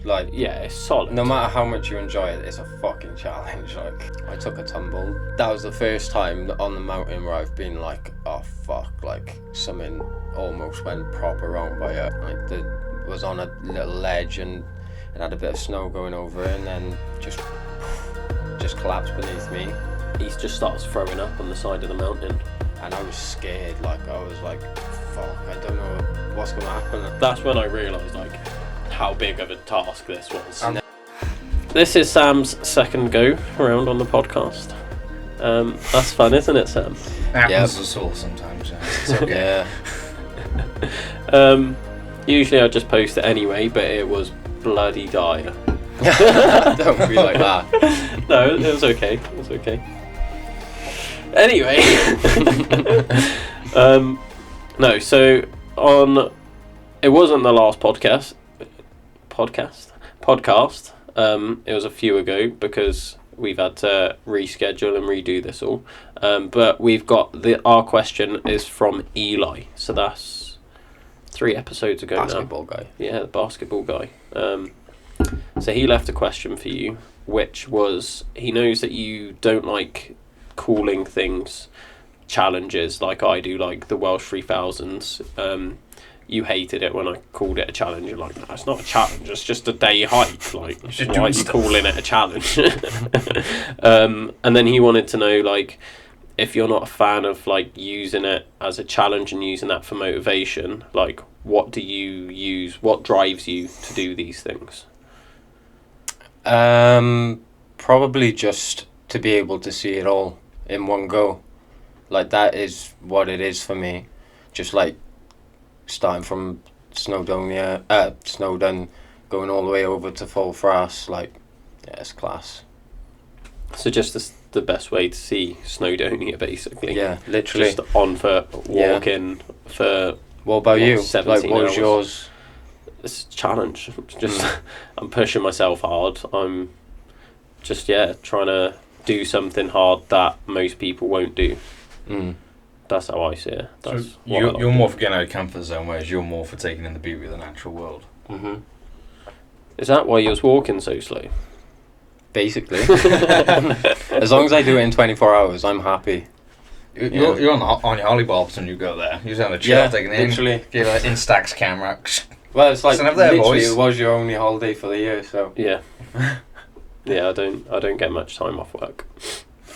Like, yeah, it's solid. No matter how much you enjoy it, it's a fucking challenge. Like, I took a tumble. That was the first time on the mountain where I've been like, oh fuck, like something almost went proper wrong by it. Like, was on a little ledge and it had a bit of snow going over it, and then just collapsed beneath me. He just starts throwing up on the side of the mountain. And I was scared, like, I was like, fuck, I don't know what's going to happen. That's when I realised, like, how big of a task this was. This is Sam's second go around on the podcast. That's fun, isn't it, Sam? Happens us all sometimes. It's okay. Yeah. Usually I just post it anyway, but it was bloody dire. Don't be like that. No, it was okay. It was okay. Anyway. No, so it wasn't the last podcast. It was a few ago because we've had to reschedule and redo this all. But we've got our question is from Eli. So that's 3 episodes ago Basketball now. guy. Yeah, the basketball guy. So he left a question for you, which was, he knows that you don't like calling things challenges like I do, like the Welsh 3000's. You hated it when I called it a challenge. You're like, no, it's not a challenge, it's just a day hike. Like, why are you calling it a challenge? And then he wanted to know, like, if you're not a fan of like using it as a challenge and using that for motivation, like, what do you use? What drives you to do these things? Probably just to be able to see it all in one go. Like, that is what it is for me. Just like starting from Snowdon, going all the way over to Full Frass, like, yeah, it's class. So just the best way to see Snowdonia, basically. Yeah, literally. Just on for walking for. What about you? 17 Like, what was hours. yours? It's a challenge. Just I'm pushing myself hard. I'm just trying to do something hard that most people won't do. That's how I see it. That's so you're more for getting out of comfort zone, whereas you're more for taking in the beauty of the natural world. Mm-hmm. Is that why you was walking so slow? Basically. As long as I do it in 24 hours, I'm happy. You're on your hollybobs when you go there. You're just on a chill, taking it literally. in. Get like Instax camera. Well, it's like, Stand up there, literally, boys. it was your only holiday for the year, so. Yeah. Yeah, I don't get much time off work.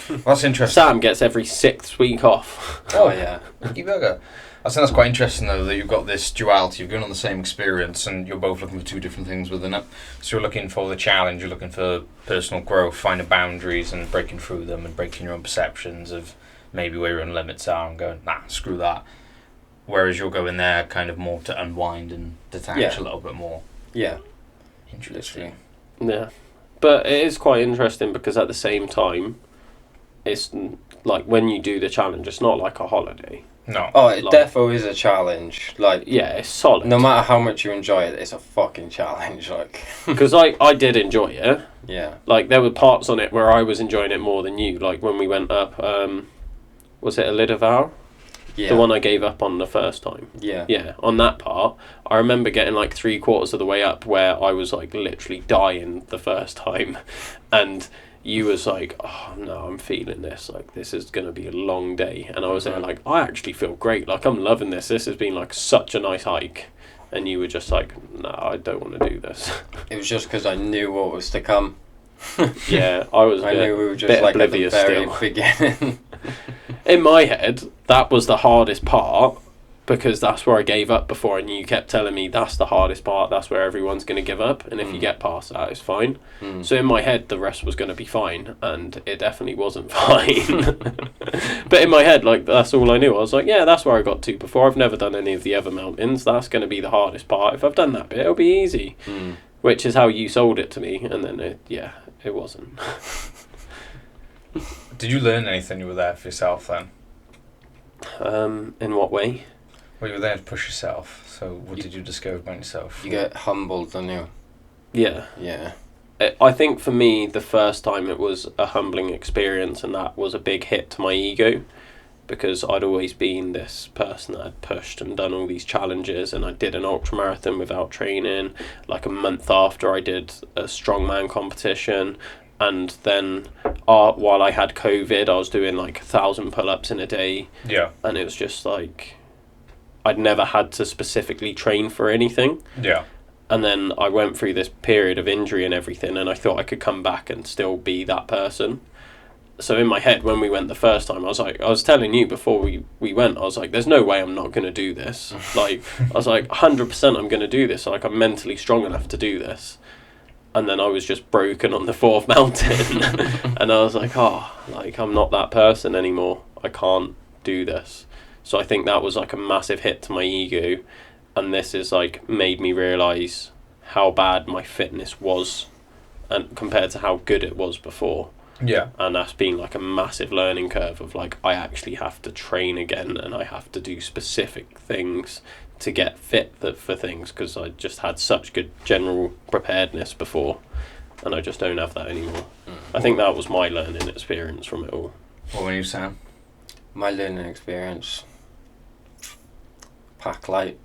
That's interesting. Sam gets every 6th week off. Oh, yeah. You burger. I think that's quite interesting, though, that you've got this duality. You're going on the same experience and you're both looking for 2 different things within it. So you're looking for the challenge, you're looking for personal growth, finding boundaries and breaking through them and breaking your own perceptions of maybe where your own limits are and going, nah, screw that. Whereas you're going there kind of more to unwind and detach a little bit more. Yeah. Interesting. Yeah. But it is quite interesting because at the same time, it's like when you do the challenge, it's not like a holiday. No. Oh, it Like- defo is a challenge. Like, Yeah, it's solid. no matter how much you enjoy it, it's a fucking challenge. Like, Because I did enjoy it. yeah. Like, there were parts on it where I was enjoying it more than you. Like, when we went up, was it Alidaval? Yeah. The one I gave up on the first time. Yeah. Yeah, on that part, I remember getting like 3/4 of the way up where I was like literally dying the first time. And you was like, oh no, I'm feeling this. Like, this is going to be a long day. And I was there like, I actually feel great. Like, I'm loving this. This has been like such a nice hike. And you were just like, no, I don't want to do this. It was just because I knew what was to come. Yeah, I was I knew we were just bit like at the oblivious very still. beginning. In my head, that was the hardest part because that's where I gave up before, and you kept telling me that's the hardest part, that's where everyone's going to give up, and if you get past that, it's fine. So in my head, the rest was going to be fine, and it definitely wasn't fine. But in my head, like, that's all I knew. I was like, yeah, that's where I got to before. I've never done any of the other mountains. That's going to be the hardest part. If I've done that bit, it'll be easy. Which is how you sold it to me, and then it wasn't. Did you learn anything you were there for yourself then? In what way? Well, you were there to push yourself. So what did you discover about yourself? You get humbled, don't you? Yeah. Yeah. I think for me, the first time it was a humbling experience, and that was a big hit to my ego. because I'd always been this person that had pushed and done all these challenges, and I did an ultramarathon without training like a month after I did a strongman competition. And then while I had COVID, I was doing like 1,000 pull-ups in a day. Yeah. And it was just like, I'd never had to specifically train for anything. Yeah. And then I went through this period of injury and everything, and I thought I could come back and still be that person. So in my head, when we went the first time, I was telling you before we went, I was like, there's no way I'm not going to do this. Like, I was like, 100% I'm going to do this. Like, I'm mentally strong enough to do this. And then I was just broken on the 4th mountain. And I was like, I'm not that person anymore. I can't do this. So I think that was like a massive hit to my ego. And this has like made me realise how bad my fitness was and compared to how good it was before. Yeah. And that's been like a massive learning curve of like, I actually have to train again, and I have to do specific things to get fit for things, because I just had such good general preparedness before, and I just don't have that anymore. I think that was my learning experience from it all. What were you, Sam? My learning experience, pack light.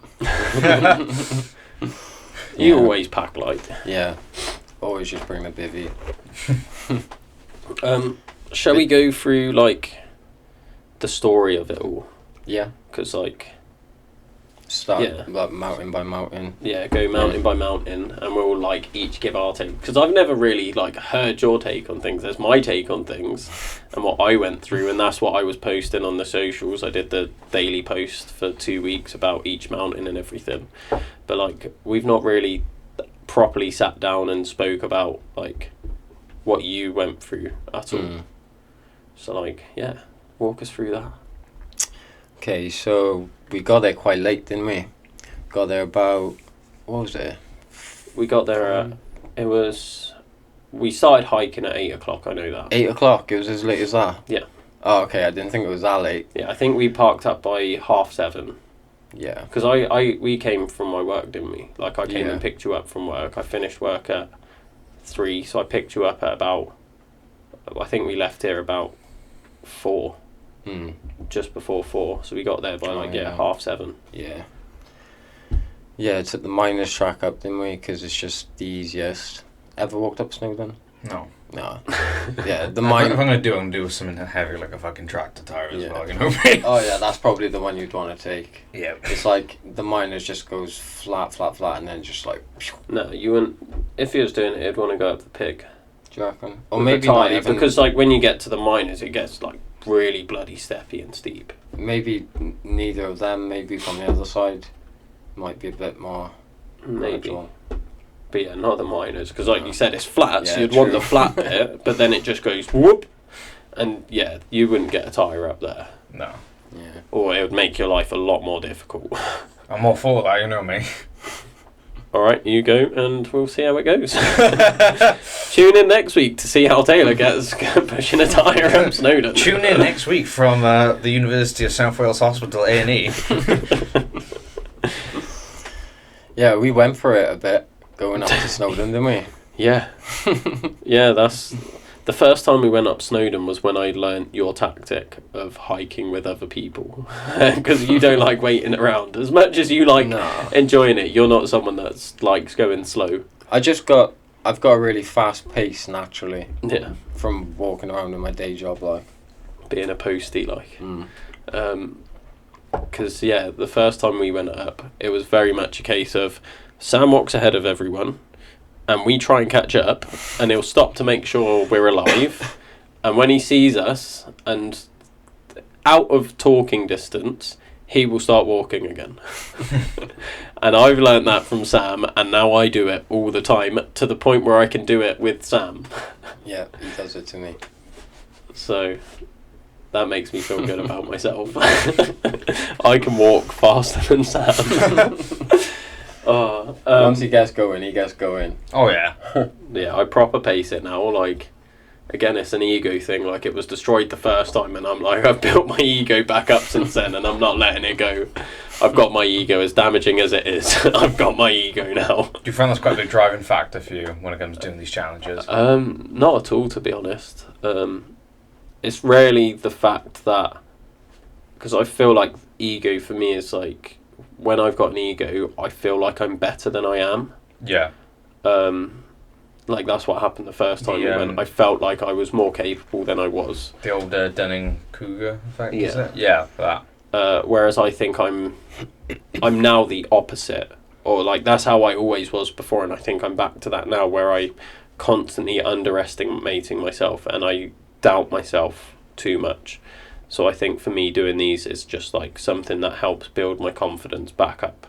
You always pack light. Yeah, always just bring a bivvy. Shall we go through like the story of it all? Yeah. Because like, Start like mountain by mountain. Yeah, go mountain by mountain, and we'll like each give our take, because I've never really like heard your take on things. There's my take on things and what I went through, and that's what I was posting on the socials. I did the daily post for 2 weeks about each mountain and everything, but like we've not really properly sat down and spoke about like what you went through at all. So like, yeah, walk us through that. Okay, so we got there quite late, didn't we? Got there about, what was it? We got there we started hiking at 8 o'clock, I know that. 8 o'clock, it was as late as that? Yeah. Oh, okay, I didn't think it was that late. Yeah, I think we parked up by 7:30. Yeah. Because we came from my work, didn't we? Like, I came and picked you up from work. I finished work at 3, so I picked you up at about, I think we left here about 4. Just before 4, so we got there by 7:30. Yeah. Yeah, took the miners track up, didn't we? Because it's just the easiest. Ever walked up Snowdon? No. No. Yeah, the If mine. I'm going to do something heavy like a fucking tractor tire as well, you know. Oh yeah, that's probably the one you'd want to take. Yeah. It's like the miners just goes flat, and then just like. No, you wouldn't. If he was doing it, he'd want to go up the pig. Do you reckon? Or With maybe a not tire, even. because like when you get to the miners, it gets like really bloody steppy and steep. Maybe neither of them. Maybe from the other side, might be a bit more. Maybe. gradual. But yeah, not the miners, because like you said, it's flat, so Yeah, you'd true. want the flat bit, but then it just goes whoop, and yeah, you wouldn't get a tyre up there. No. Yeah. Or it would make your life a lot more difficult. I'm all for that, you know me. Alright, you go, and we'll see how it goes. Tune in next week to see how Taylor gets pushing a tyre up Snowdon. Tune in next week from the University of South Wales Hospital A&E. Yeah, we went for it a bit going up to Snowdon, didn't we? Yeah. Yeah, that's... The first time we went up Snowdon was when I learnt your tactic of hiking with other people. Because you don't like waiting around. As much as you like enjoying it, you're not someone that likes going slow. I've got a really fast pace naturally. Yeah. From walking around in my day job, like. Being a postie, like. Because, yeah, the first time we went up, it was very much a case of Sam walks ahead of everyone, and we try and catch up, and he'll stop to make sure we're alive, and when he sees us, and out of talking distance, he will start walking again. And I've learnt that from Sam, and now I do it all the time, to the point where I can do it with Sam. Yeah, he does it to me. So... that makes me feel good about myself. I can walk faster than Sam. Once he gets going, he gets going. Oh, yeah. Yeah, I proper pace it now. Like, again, it's an ego thing. Like, it was destroyed the first time, and I'm like, I've built my ego back up since then, and I'm not letting it go. I've got my ego, as damaging as it is. I've got my ego now. Do you find that's quite a big driving factor for you when it comes to doing these challenges? Not at all, to be honest. It's rarely the fact that because I feel like ego for me is like, when I've got an ego, I feel like I'm better than I am. Yeah. Like, that's what happened the first time, when I felt like I was more capable than I was. The old Dunning-Kruger effect, is Yeah. it? Yeah, that. Whereas I think I'm now the opposite, or like that's how I always was before, and I think I'm back to that now, where I constantly underestimating myself and I doubt myself too much. So I think for me, doing these is just like something that helps build my confidence back up.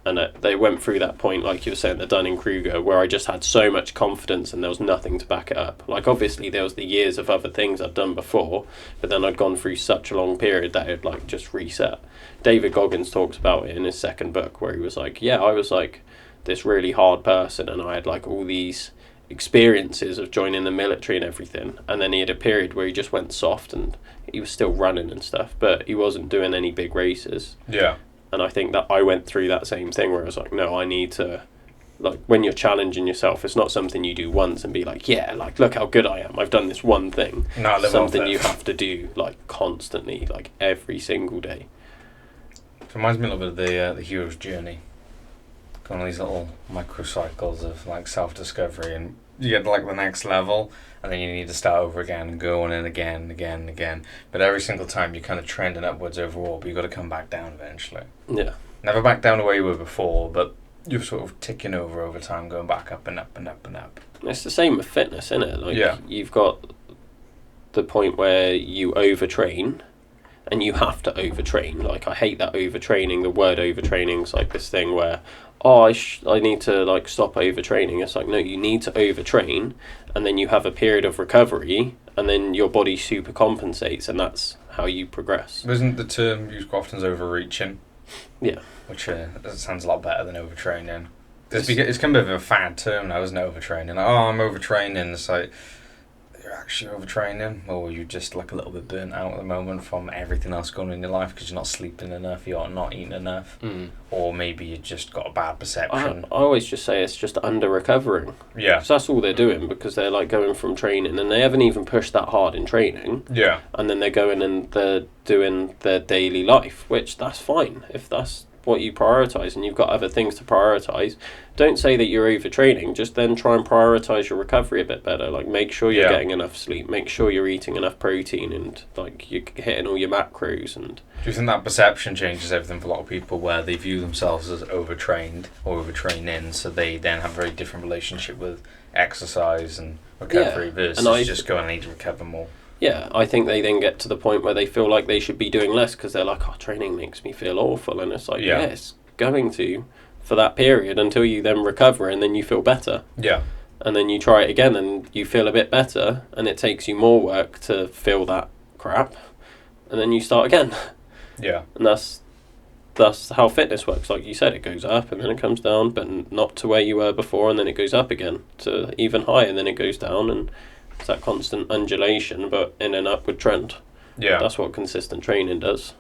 And they went through that point, like you were saying, the Dunning-Kruger, where I just had so much confidence and there was nothing to back it up. Like, obviously, there was the years of other things I'd done before, but then I'd gone through such a long period that it like just reset. David Goggins talks about it in his second book, where he was like, yeah, I was like this really hard person, and I had like all these experiences of joining the military and everything. And then he had a period where he just went soft, and he was still running and stuff, but he wasn't doing any big races. Yeah. And I think that I went through that same thing where I was like, no, I need to, like, when you're challenging yourself, it's not something you do once and be like, yeah, like, look how good I am. I've done this one thing. No, something you have to do, like, constantly, like, every single day. It reminds me a little bit of the hero's journey. Going on these little microcycles of, like, self-discovery, and you get to, like, the next level, and then you need to start over again and go on and again and again and again. But every single time you're kind of trending upwards overall, but you've got to come back down eventually. Yeah. Never back down to where you were before, but you're sort of ticking over time, going back up and up and up and up. It's the same with fitness, isn't it? Like, yeah. You've got the point where you overtrain, and you have to overtrain. Like, I hate that overtraining. The word overtraining is like this thing where, I need to like stop overtraining. It's like, no, you need to overtrain, and then you have a period of recovery, and then your body super compensates, and that's how you progress. Isn't the term used quite often as overreaching? Yeah. Which sounds a lot better than overtraining. It's kind of a fad term now, isn't it, overtraining? Like, I'm overtraining. It's like, you're actually overtraining, or you're just like a little bit burnt out at the moment from everything else going on in your life because you're not sleeping enough, you're not eating enough, or maybe you just got a bad perception. I always just say it's just under recovering. Yeah. So that's all they're doing, because they're like going from training, and they haven't even pushed that hard in training. Yeah. And then they're going and they're doing their daily life, which that's fine if that's what you prioritise and you've got other things to prioritise. Don't say that you're overtraining, just then try and prioritise your recovery a bit better. Like, make sure you're getting enough sleep, make sure you're eating enough protein, and like you're hitting all your macros. And do you think that perception changes everything for a lot of people, where they view themselves as overtrained or overtraining, so they then have a very different relationship with exercise and recovery versus just going, I need to recover more? Yeah, I think they then get to the point where they feel like they should be doing less because they're like, training makes me feel awful. And it's like, it's going to for that period until you then recover, and then you feel better. Yeah. And then you try it again and you feel a bit better, and it takes you more work to feel that crap. And then you start again. Yeah. And that's how fitness works. Like you said, it goes up and then it comes down, but not to where you were before, and then it goes up again to even higher, and then it goes down, and it's that constant undulation, but in an upward trend. Yeah. That's what consistent training does.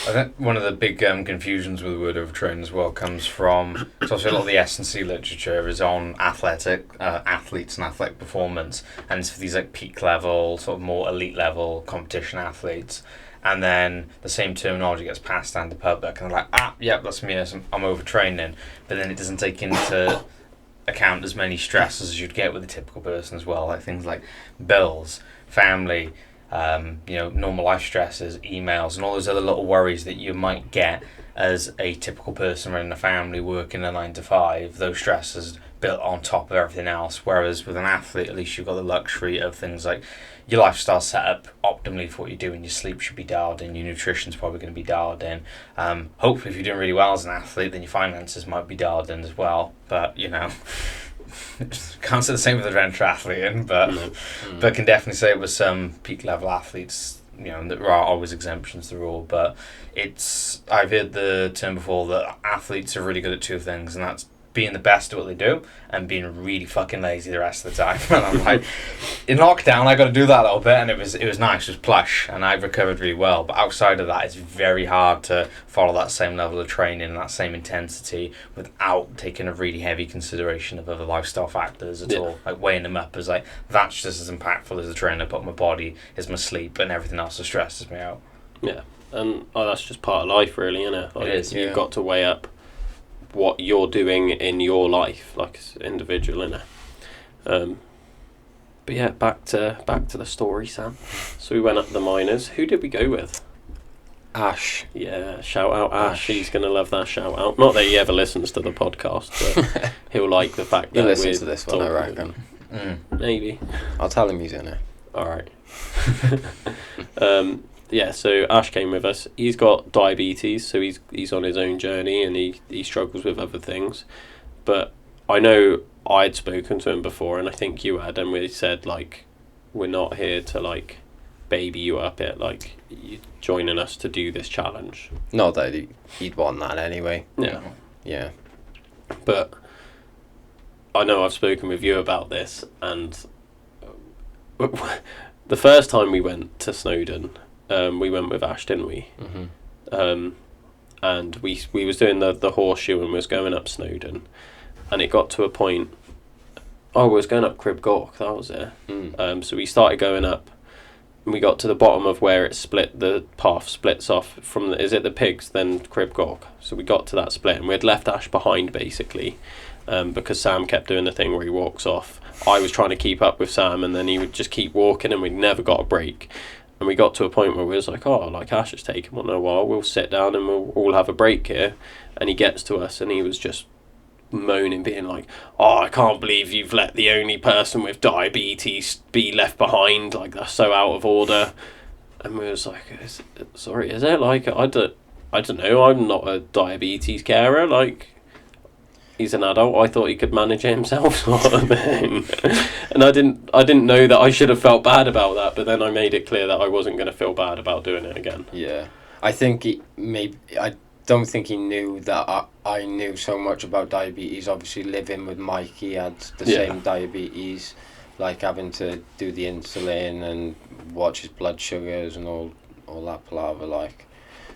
I think one of the big confusions with the word overtraining as well comes from, so obviously a lot of the S&C literature is on athletes and athletic performance, and it's for these like peak level, sort of more elite level competition athletes. And then the same terminology gets passed down to the public, and they're like, that's me, I'm overtraining. But then it doesn't take into account as many stresses as you'd get with a typical person as well, like things like bills, family, normal life stresses, emails, and all those other little worries that you might get as a typical person running a family, working a 9 to 5. Those stresses built on top of everything else. Whereas with an athlete, at least you've got the luxury of things like your lifestyle set up optimally for what you do, and your sleep should be dialed in, your nutrition's probably going to be dialed in. Hopefully, if you're doing really well as an athlete, then your finances might be dialed in as well. But can't say the same with adventure athleting, but can definitely say with some peak level athletes, there are always exemptions to the rule. But I've heard the term before that athletes are really good at two things, and that's being the best at what they do and being really fucking lazy the rest of the time. And I'm like, in lockdown, I got to do that a little bit, and it was nice, it was plush, and I recovered really well. But outside of that, it's very hard to follow that same level of training and that same intensity without taking a really heavy consideration of other lifestyle factors at all. Like weighing them up as like, that's just as impactful as the training I put on my body, is my sleep, and everything else that stresses me out. Yeah, and that's just part of life, really, isn't it? Like, It is, you've yeah. got to weigh up what you're doing in your life, like as an individual, innit? But yeah, back to the story, Sam. So we went up the miners. Who did we go with? Ash. Yeah, shout out Ash. Ash. He's gonna love that shout out. Not that he ever listens to the podcast, but he'll like the fact that He'll listen we're to this one, I talking- reckon. Maybe. I'll tell him he's in it. All right. Yeah, so Ash came with us. He's got diabetes, so he's on his own journey, and he struggles with other things. But I know I'd spoken to him before, and I think you had, and we said, like, we're not here to, like, baby you up it, like, you joining us to do this challenge. Not that he'd want that anyway. Yeah. Yeah. But I know I've spoken with you about this, and the first time we went to Snowdon, we went with Ash, didn't we? Mm-hmm. And we was doing the horseshoe and was going up Snowdon, and it got to a point. Oh, we was going up Crib Gork, that was it. So we started going up, and we got to the bottom of where it split. The path splits off from is it the pigs, then Crib Gork. So we got to that split, and we had left Ash behind basically, because Sam kept doing the thing where he walks off. I was trying to keep up with Sam, and then he would just keep walking, and we never got a break. And we got to a point where we was like, oh, like Ash has taken one in a while, we'll sit down and we'll all have a break here. And he gets to us and he was just moaning, being like, oh, I can't believe you've let the only person with diabetes be left behind, like that's so out of order. And we was like, is it? Like, I don't know, I'm not a diabetes carer, like, he's an adult, I thought he could manage it himself, sort of thing. And I didn't know that I should have felt bad about that, but then I made it clear that I wasn't going to feel bad about doing it again. Yeah. I think I don't think he knew that I knew so much about diabetes. Obviously, living with Mike, he had the same diabetes, like having to do the insulin and watch his blood sugars and all that palaver, like.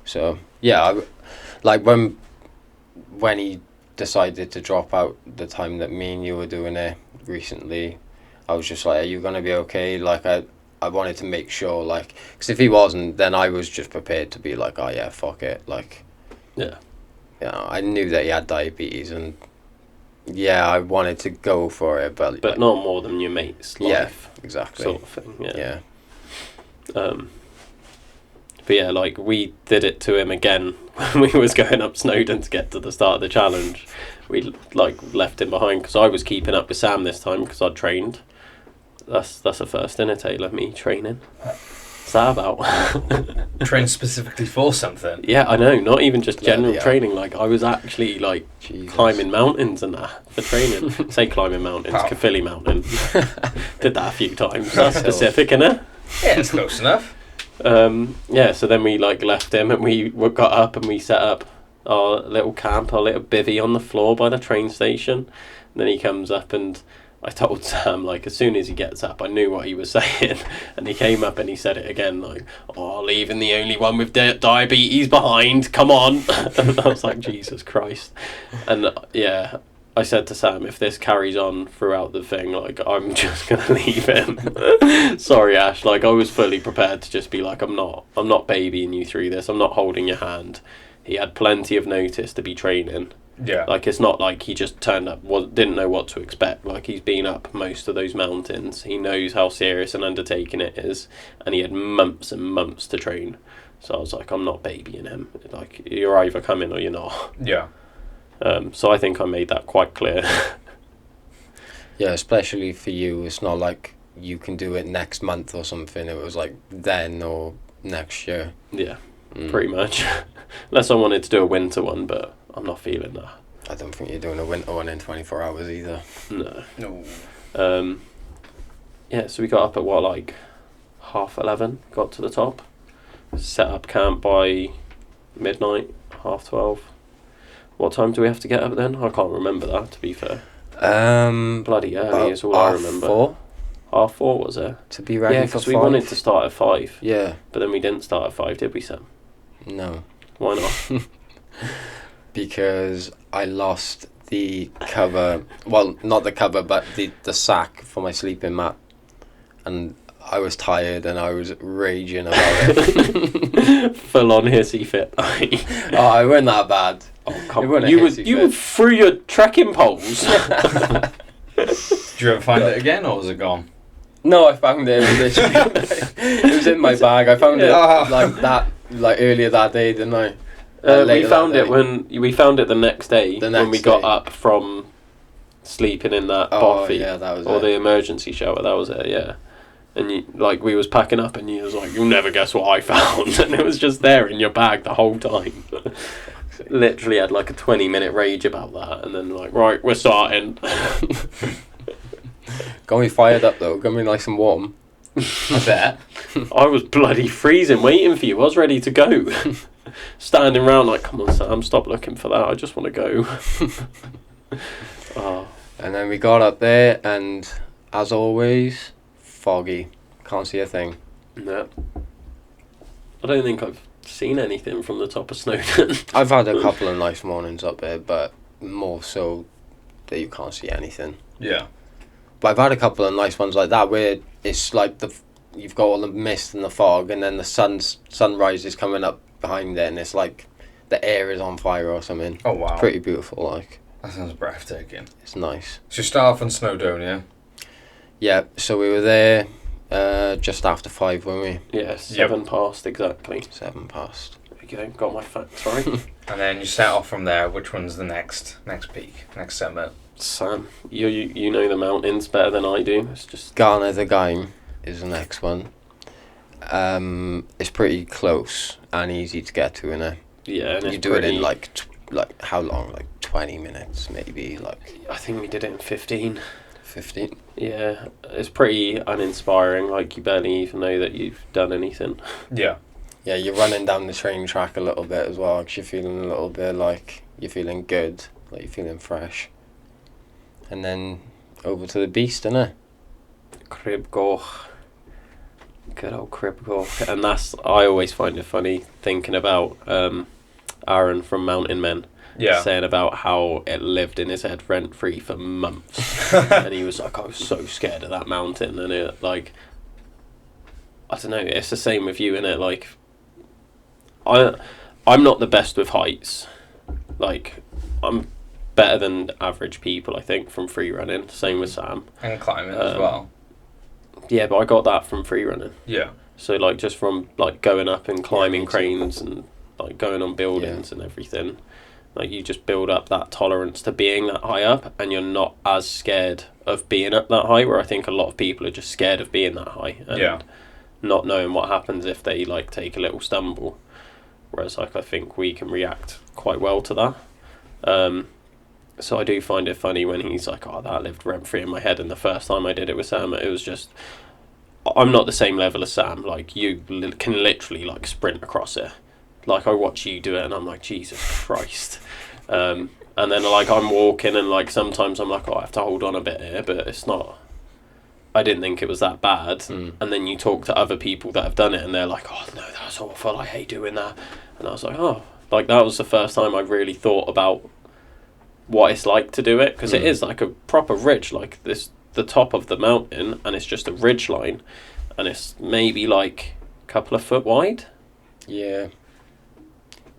So, yeah, like when he decided to drop out the time that me and you were doing it recently, I was just like, are you going to be okay? Like, I wanted to make sure, like, because if he wasn't, then I was just prepared to be like, oh yeah, fuck it, like, yeah, I knew that he had diabetes, and yeah, I wanted to go for it, but like, not more than your mate's life, exactly, sort of thing. yeah. But yeah, like, we did it to him again when we was going up Snowdon to get to the start of the challenge. We, like, left him behind because I was keeping up with Sam this time because I'd trained. That's a first, innit, Taylor? Me training. What's that about? Train specifically for something. Yeah, I know. Not even just general Yeah. training. Like, I was actually, like, Jesus. climbing mountains and that for training. Say climbing mountains, Wow. Caerphilly Mountain. Did that a few times. That's specific, innit? Yeah, it's close enough. Yeah, so then we, like, left him and we got up and we set up our little camp, our little bivvy on the floor by the train station. And then he comes up and I told Sam, like, as soon as he gets up, I knew what he was saying. And he came up and he said it again, like, oh, leaving the only one with diabetes behind, come on. And I was like, Jesus Christ. And yeah, I said to Sam, if this carries on throughout the thing, like, I'm just going to leave him. Sorry, Ash. Like, I was fully prepared to just be like, I'm not babying you through this. I'm not holding your hand. He had plenty of notice to be training. Yeah. Like, it's not like he just turned up, didn't know what to expect. Like, he's been up most of those mountains. He knows how serious an undertaking it is. And he had months and months to train. So I was like, I'm not babying him. Like, you're either coming or you're not. Yeah. So I think I made that quite clear. Yeah, especially for you, it's not like you can do it next month or something. It was like then or next year. Yeah, pretty much. Unless I wanted to do a winter one, but I'm not feeling that. I don't think you're doing a winter one in 24 hours either. No. No. Yeah, so we got up at what, like 11:30, got to the top. Set up camp by midnight, 12:30. What time do we have to get up then? I can't remember that, to be fair. Bloody early is all I remember. 4 4:30 was it? to be ready Yeah, for because 5. we wanted to start at 5. Yeah, But then we didn't start at 5, did we, Sam? no. Why not? Because I lost the cover, well, not the cover, but the sack for my sleeping mat. And I was tired and I was raging about it. Full on hissy fit. Oh, I wasn't that bad. Oh, come on. You were through your trekking poles. Did you ever find it again, or was it gone? No, I found it. It was in my bag. I found it like earlier that day, didn't I? We found it the next day when we got up from sleeping in that bothy, yeah, that was or it. the emergency shelter. That was it, yeah. And you, like, we was packing up, and you was like, "You'll never guess what I found," and it was just there in your bag the whole time. Literally had like a 20-minute rage about that, and then like, right, we're starting. Got me fired up though. Got me nice and warm. I bet. I was bloody freezing, waiting for you. I was ready to go. Standing around like, come on, Sam, stop looking for that. I just want to go. Oh. And then we got up there, and as always, foggy. Can't see a thing. No. I don't think I've seen anything from the top of Snowdon. I've had a couple of nice mornings up there, but more so that you can't see anything. Yeah. But I've had a couple of nice ones like that where it's like you've got all the mist and the fog, and then the sunrise is coming up behind it, and it's like the air is on fire or something. Oh wow. It's pretty beautiful, like. That sounds breathtaking. It's nice. So you start off in Snowdonia. Yeah, so we were there just after 5, weren't we? Yeah, 7 past exactly. 7 past. There we go, got my facts right. And then you set off from there. Which one's the next peak, next summit? Sam, you know the mountains better than I do. It's just Garner the Game is the next one. It's pretty close and easy to get to, innit? yeah, and You it's do it in pretty- like how long? Like 20 minutes, maybe, like I think we did it in 15. 15. Yeah, it's pretty uninspiring. Like, you barely even know that you've done anything. Yeah. Yeah, you're running down the train track a little bit as well, because you're feeling a little bit like you're feeling good, like you're feeling fresh. And then over to the beast, innit? Cribgoch. Good old Cribgoch. And I always find it funny thinking about Aaron from Mountain Men. Yeah. Saying about how it lived in his head rent-free for months. And he was like, I was so scared of that mountain. And it, like, I don't know, it's the same with you, innit? Like, I'm not the best with heights. Like, I'm better than average people, I think, from free running. Same with Sam. And climbing as well. Yeah, but I got that from free running. Yeah. So, like, just from, like, going up and climbing cranes and, like, going on buildings and everything. Like, you just build up that tolerance to being that high up, and you're not as scared of being up that high, where I think a lot of people are just scared of being that high and not knowing what happens if they, like, take a little stumble. Whereas, like, I think we can react quite well to that. So I do find it funny when he's like, oh, that lived rent-free in my head, and the first time I did it with Sam, it was just... I'm not the same level as Sam. Like, you can literally, like, sprint across it. Like, I watch you do it and I'm like, Jesus Christ. And then, like, I'm walking and, like, sometimes I'm like, oh, I have to hold on a bit here, but it's not... I didn't think it was that bad. And then you talk to other people that have done it and they're like, oh, no, that's awful, I hate doing that. And I was like, oh, like, that was the first time I really thought about what it's like to do it, because it is, like, a proper ridge, like, the top of the mountain, and it's just a ridge line, and it's maybe, like, a couple of foot wide. Yeah.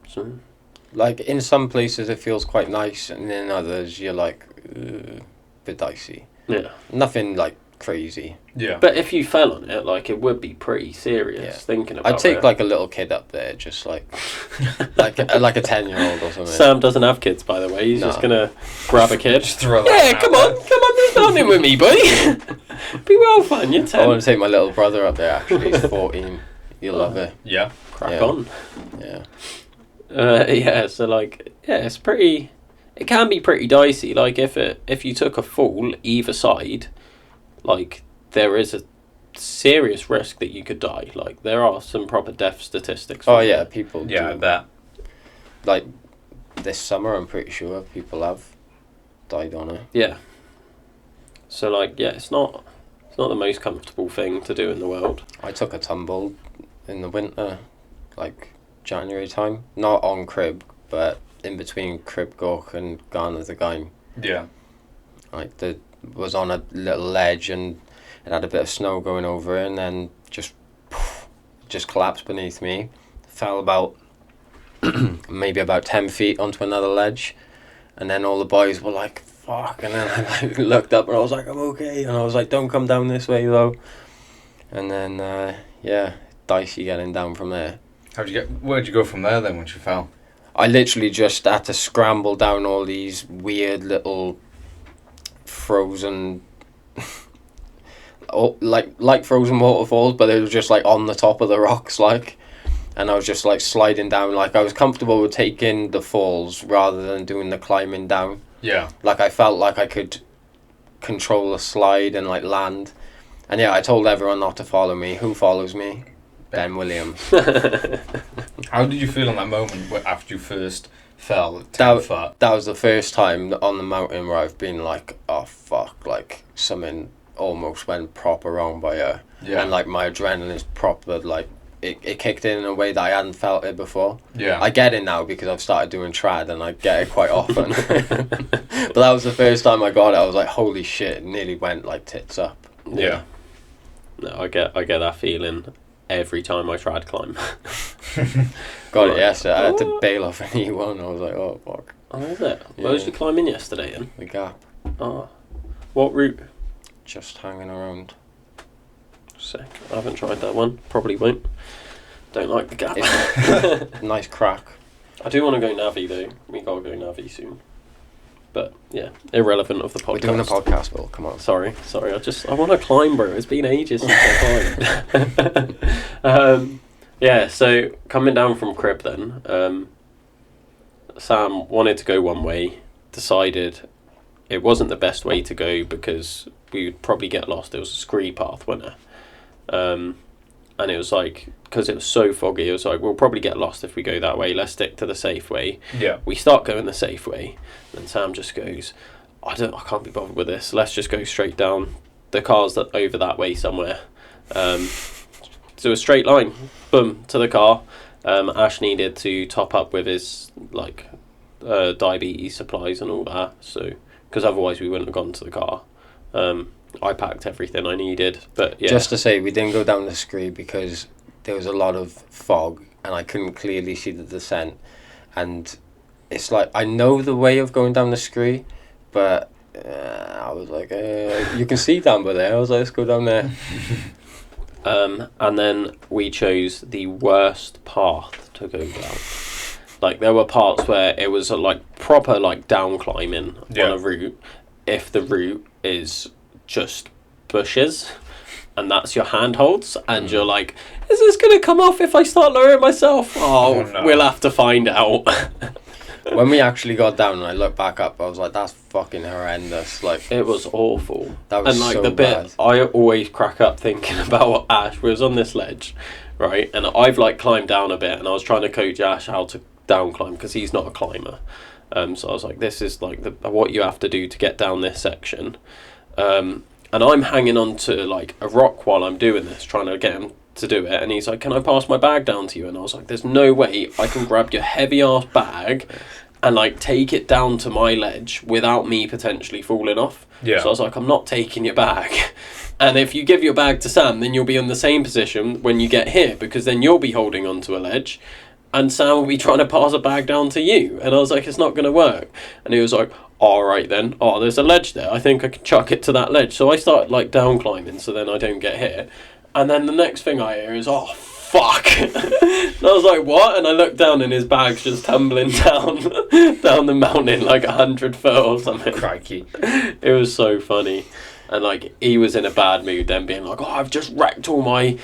So... Like, in some places it feels quite nice, and in others you're like, bit dicey. Yeah. Nothing, like, crazy. Yeah. But if you fell on it, like, it would be pretty serious, thinking about it. I'd take, like, a little kid up there, just, like, like a 10-year-old or something. Sam doesn't have kids, by the way. He's just going to grab a kid. Just throw that Yeah, come on, this mountain with me, buddy. Be well fun, you're 10. I want to take my little brother up there, actually. He's 14. You'll love it. Yeah. Crack on. Yeah. Yeah, so, like, yeah, it's pretty... It can be pretty dicey. Like, if you took a fall either side, like, there is a serious risk that you could die. Like, there are some proper death statistics. Oh, yeah, people Yeah, I do. bet. Like, this summer, I'm pretty sure people have died on it. Yeah. So, like, yeah, it's not the most comfortable thing to do in the world. I took a tumble in the winter, like January time. Not on Crib, but in between Cribgoch and Garner the Game. Yeah. Like, was on a little ledge, and it had a bit of snow going over it, and then just collapsed beneath me. Fell about maybe about 10 feet onto another ledge, and then all the boys were like, fuck, and then I like, looked up and I was like, I'm okay, and I was like, don't come down this way though. And then dicey getting down from there. Where'd you go from there then once you fell? I literally just had to scramble down all these weird little frozen like frozen waterfalls, but they were just like on the top of the rocks, like, and I was just like sliding down. Like, I was comfortable with taking the falls rather than doing the climbing down. Yeah. Like, I felt like I could control the slide and like land. And yeah, I told everyone not to follow me. Who follows me? Ben Williams. How did you feel in that moment after you first fell at 10 foot? That was the first time on the mountain where I've been like, oh fuck, like something almost went proper wrong by her. Yeah. And like my adrenaline is proper, like it kicked in a way that I hadn't felt it before. Yeah. I get it now because I've started doing trad and I get it quite often. But that was the first time I got it. I was like, holy shit, it nearly went like tits up. Yeah. No, I get that feeling every time I tried to climb. Got it yesterday. I had to bail off an E1. I was like, oh fuck. Oh, is it? Yeah. Where was you climbing yesterday then? The gap. Oh. What route? Just hanging around. Sick. I haven't tried that one. Probably won't. Don't like the gap. Nice crack. I do want to go Navi though. We gotta go Navi soon. But yeah, irrelevant of the podcast. We're doing a podcast, Will. Come on. Sorry. I want to climb, bro. It's been ages since I climbed. Yeah, so coming down from Crib then, Sam wanted to go one way, decided it wasn't the best way to go because we would probably get lost. It was a scree path, wasn't it? And it was like, because it was so foggy, it was like, we'll probably get lost if we go that way. Let's stick to the safe way. Yeah. We start going the safe way, and Sam just goes, I can't be bothered with this. Let's just go straight down. The car's over that way somewhere. So a straight line, boom, to the car. Ash needed to top up with his like diabetes supplies and all that, so because otherwise we wouldn't have gone to the car. I packed everything I needed, but yeah. Just to say, we didn't go down the scree because there was a lot of fog and I couldn't clearly see the descent. And it's like, I know the way of going down the scree, but I was like, you can see down by there. I was like, let's go down there. And then we chose the worst path to go down. Like, there were parts where it was like proper like down climbing on a route. If the route is just bushes and that's your handholds and you're like, is this going to come off if I start lowering myself? Oh no. We'll have to find out. When we actually got down and I looked back up, I was like, that's fucking horrendous. Like, it was awful. That was and like so the bad. bit I always crack up thinking about Ash. We was on this ledge, right? And I've like climbed down a bit and I was trying to coach Ash how to down climb because he's not a climber. So I was like, this is like what you have to do to get down this section. And I'm hanging on to like a rock while I'm doing this, trying to get him to do it. And he's like, can I pass my bag down to you? And I was like, there's no way I can grab your heavy ass bag and like take it down to my ledge without me potentially falling off. Yeah. So I was like, I'm not taking your bag. And if you give your bag to Sam, then you'll be in the same position when you get here, because then you'll be holding onto a ledge and Sam will be trying to pass a bag down to you. And I was like, it's not going to work. And he was like, all right then. Oh, there's a ledge there. I think I can chuck it to that ledge. So I started like down climbing so then I don't get hit. And then the next thing I hear is, oh, fuck. And I was like, what? And I looked down and his bag's just tumbling down the mountain like 100 foot or something. Crikey. It was so funny. And like, he was in a bad mood then, being like, oh, I've just wrecked all my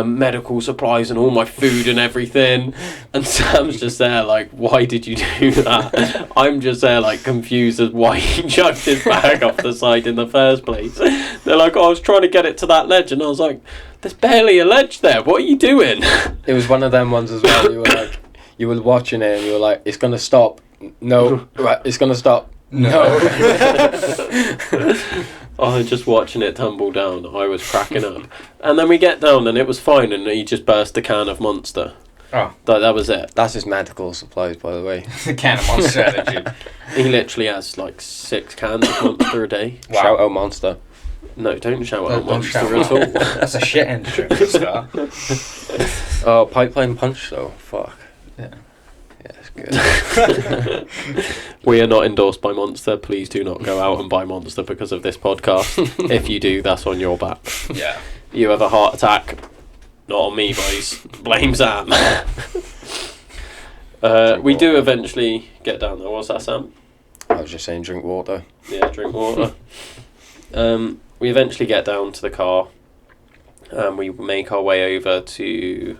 medical supplies and all my food and everything. And Sam's just there like, why did you do that? I'm just there like confused as why he chucked his bag off the side in the first place. They're like, oh, I was trying to get it to that ledge, and I was like, there's barely a ledge there, what are you doing? It was one of them ones as well. You were like, you were watching it and you were like, it's gonna stop. No. Right, it's gonna stop. No. Oh, just watching it tumble down, I was cracking up. And then we get down and it was fine, and he just burst a can of Monster. Oh. That was it. That's his medical supplies, by the way. The can of Monster Energy. He literally has like 6 cans of Monster a day. Wow. Shout out Monster. No, don't shout No, out don't Monster shout at all. That's a shit intro for a start. Oh, Pipeline Punch though. Fuck. Yeah. Yeah, it's good. We are not endorsed by Monster. Please do not go out and buy Monster because of this podcast. If you do, that's on your back. Yeah. You have a heart attack. Not on me, boys. Blame Sam. We do eventually get down there. What's that, Sam? I was just saying, drink water. Yeah, drink water. We eventually get down to the car. We make our way over to...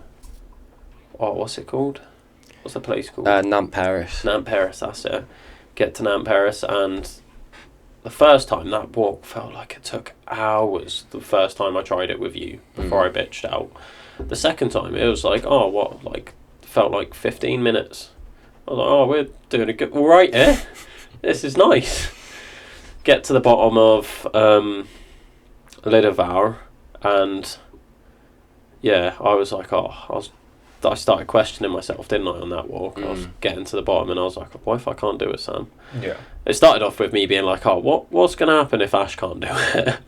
what's it called? What's the place called? Nantes Paris. Nantes Paris, that's it. Get to Nantes Paris, and the first time that walk felt like it took hours. The first time I tried it with you before I bitched out. The second time it was like, felt like 15 minutes. I was like, we're doing a good, all right here. This is nice. Get to the bottom of Lidovar, and yeah, I was like, I started questioning myself, didn't I, on that walk? I was getting to the bottom, and I was like, what if I can't do it, Sam? Yeah. It started off with me being like, what's going to happen if Ash can't do it?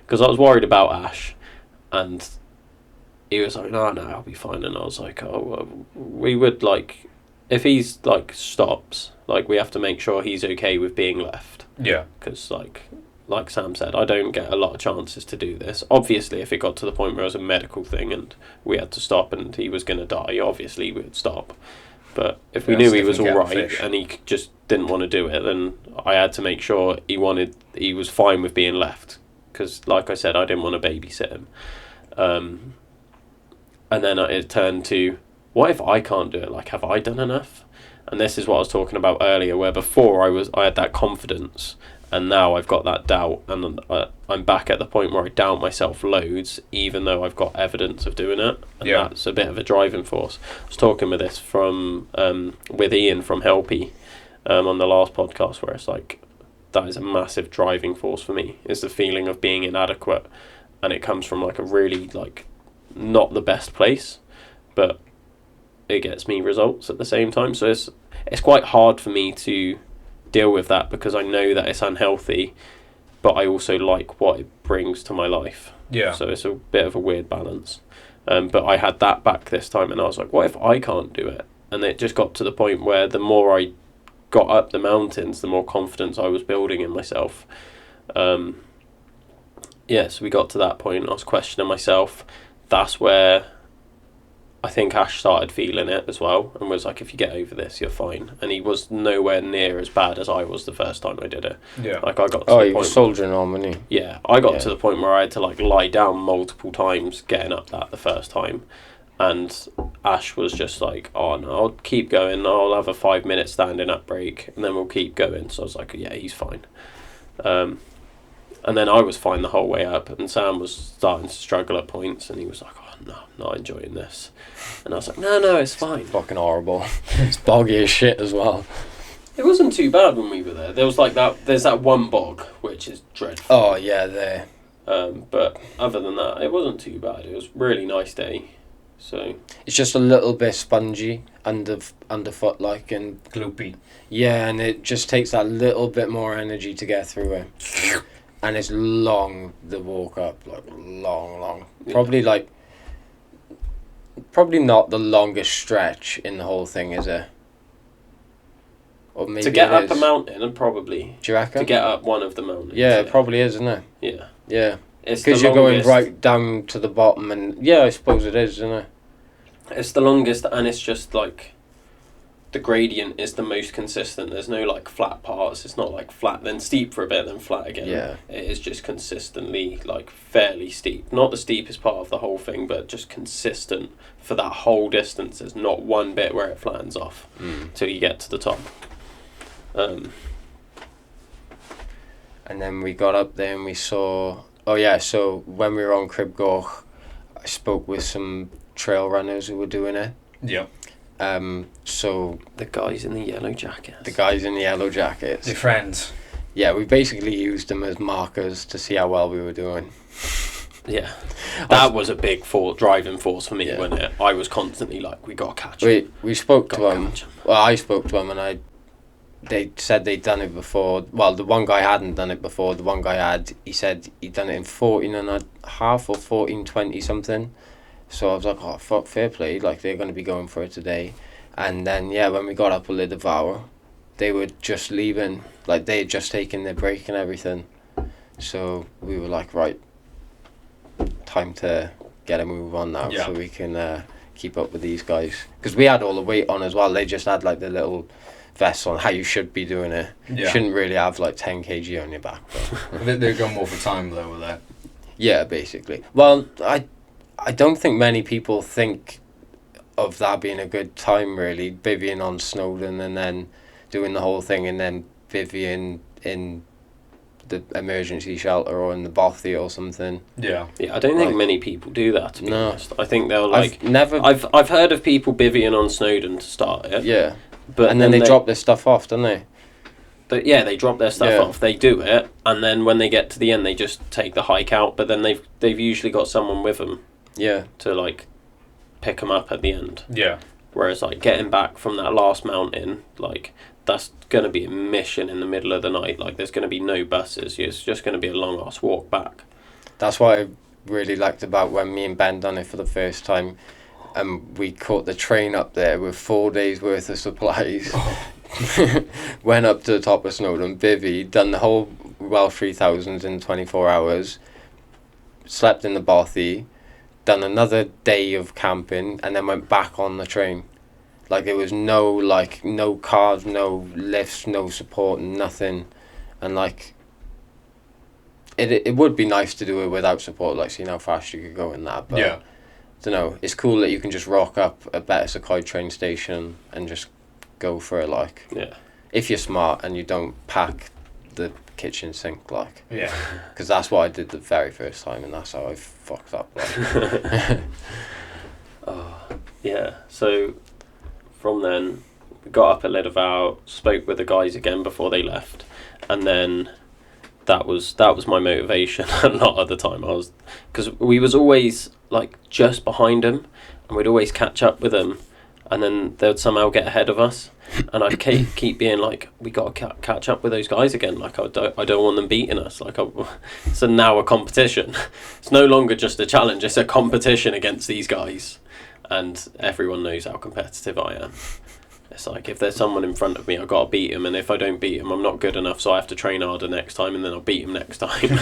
Because I was worried about Ash, and he was like, no, I'll be fine. And I was like, we would, like, if he's, like, stops, like, we have to make sure he's okay with being left. Yeah. Because, like Sam said, I don't get a lot of chances to do this. Obviously, if it got to the point where it was a medical thing and we had to stop and he was going to die, obviously we would stop. But if we knew he was all right and he just didn't want to do it, then I had to make sure he was fine with being left. Because, like I said, I didn't want to babysit him. And then it turned to, what if I can't do it? Like, have I done enough? And this is what I was talking about earlier, where before I had that confidence, and now I've got that doubt, and I'm back at the point where I doubt myself loads, even though I've got evidence of doing it, and that's a bit of a driving force. I was talking with this with Ian from Helpy on the last podcast, where it's like, that is a massive driving force for me, is the feeling of being inadequate, and it comes from like a really like not the best place, but it gets me results at the same time. So it's quite hard for me to deal with that, because I know that it's unhealthy, but I also like what it brings to my life. Yeah. So it's a bit of a weird balance. But I had that back this time, and I was like, what if I can't do it? And it just got to the point where the more I got up the mountains, the more confidence I was building in myself. So we got to that point. I was questioning myself. That's where I think Ash started feeling it as well, and was like, if you get over this, you're fine. And he was nowhere near as bad as I was the first time I did it. Yeah. Like, I got to the point... you were soldiering on, weren't you? Yeah, I got to the point where I had to, like, lie down multiple times getting up that the first time. And Ash was just like, no, I'll keep going. I'll have a 5-minute standing up break, and then we'll keep going. So I was like, yeah, he's fine. And then I was fine the whole way up, and Sam was starting to struggle at points, and he was like, no, I'm not enjoying this. And I was like, no, it's fine. Fucking horrible. It's boggy as shit as well. It wasn't too bad when we were there. There was like that. There's that one bog which is dreadful. Oh yeah, there. But other than that, it wasn't too bad. It was a really nice day. So it's just a little bit spongy underfoot, like, and gloopy. Yeah, and it just takes that little bit more energy to get through it. And it's long, the walk up, like long. Yeah. Probably not the longest stretch in the whole thing, is it? Or maybe to get up a mountain, and probably. Do you reckon? To get up one of the mountains. Yeah, it probably is, isn't it? Yeah. Yeah. Because you're going right down to the bottom, and yeah, I suppose it is, isn't it? It's the longest, and it's just like the gradient is the most consistent. There's no like flat parts. It's not like flat then steep for a bit then flat again. Yeah. It is just consistently like fairly steep. Not the steepest part of the whole thing, but just consistent for that whole distance. There's not one bit where it flattens off till you get to the top. And then we got up there and we saw... Oh yeah, so when we were on Crib Goch, I spoke with some trail runners who were doing it. Yeah. So the guys in the yellow jackets. They're friends. Yeah, we basically used them as markers to see how well we were doing. Yeah. That was a big driving force for me, wasn't it? I was constantly like, we got to catch him. We spoke to them. Well, I spoke to them, and they said they'd done it before. Well, the one guy hadn't done it before. The one guy had. He said he'd done it in 14 and a half or 14:20 something. So I was like, oh fuck, fair play. Like they're going to be going for it today. And then yeah, when we got up a little hour, they were just leaving. Like they had just taken their break and everything. So we were like, right, time to get a move on now, so we can keep up with these guys. Because we had all the weight on as well. They just had like the little vests on, how you should be doing it. You shouldn't really have like 10 kg on your back. They're going more for time though, were they? Yeah, basically. Well, I don't think many people think of that being a good time, really. Bivvying on Snowdon and then doing the whole thing and then bivvying in the emergency shelter or in the bothy or something. Yeah, I don't think many people do that, to be honest. I think they'll like... I've heard of people bivvying on Snowdon to start it. Yeah. But and then they drop their stuff off, don't they? They drop their stuff off. They do it, and then when they get to the end, they just take the hike out. But then they've usually got someone with them. Yeah. To like pick them up at the end. Yeah. Whereas like getting back from that last mountain, like that's going to be a mission in the middle of the night. Like there's going to be no buses. It's just going to be a long ass walk back. That's what I really liked about when me and Ben done it for the first time. We caught the train up there with 4 days worth of supplies. Went up to the top of Snowdon, bivvied, done the whole Welsh 3000's in 24 hours, slept in the bothy, done another day of camping, and then went back on the train. Like there was no cars, no lifts, no support, nothing. And like it would be nice to do it without support, like seeing how fast you could go in that, but I don't know, it's cool that you can just rock up at Betws train station and just go for it, like if you're smart and you don't pack the kitchen sink, like because that's what I did the very first time and that's how I fucked up, like. So from then we got up at Lidovow, spoke with the guys again before they left, and then that was my motivation. A lot of the time I was, because we was always like just behind them and we'd always catch up with them, and then they'd somehow get ahead of us, and I'd keep being like, we got to catch up with those guys again. Like I don't want them beating us. Like it's now a competition. It's no longer just a challenge. It's a competition against these guys, and everyone knows how competitive I am. It's like if there's someone in front of me, I've got to beat him, and if I don't beat him, I'm not good enough. So I have to train harder next time, and then I'll beat him next time.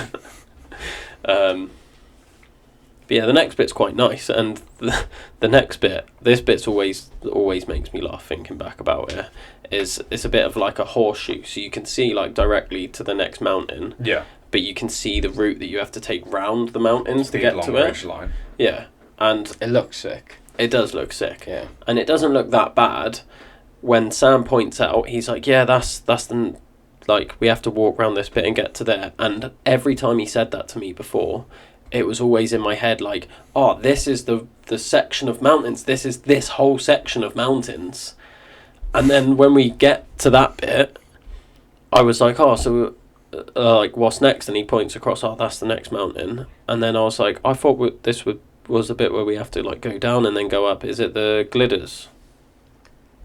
But yeah, the next bit's quite nice, and the next bit, this bit's always makes me laugh thinking back about it. It's a bit of like a horseshoe, so you can see like directly to the next mountain. Yeah. But you can see the route that you have to take round the mountains to get to it. Line. Yeah, and it looks sick. It does look sick. Yeah. And it doesn't look that bad. When Sam points out, he's like, yeah, that's the, like, we have to walk around this bit and get to there. And every time he said that to me before, it was always in my head like, oh, this is the section of mountains. This is this whole section of mountains. And then when we get to that bit, I was like, oh, so like, what's next? And he points across, oh, that's the next mountain. And then I was like, I thought this was the bit where we have to like go down and then go up. Is it the Glidders?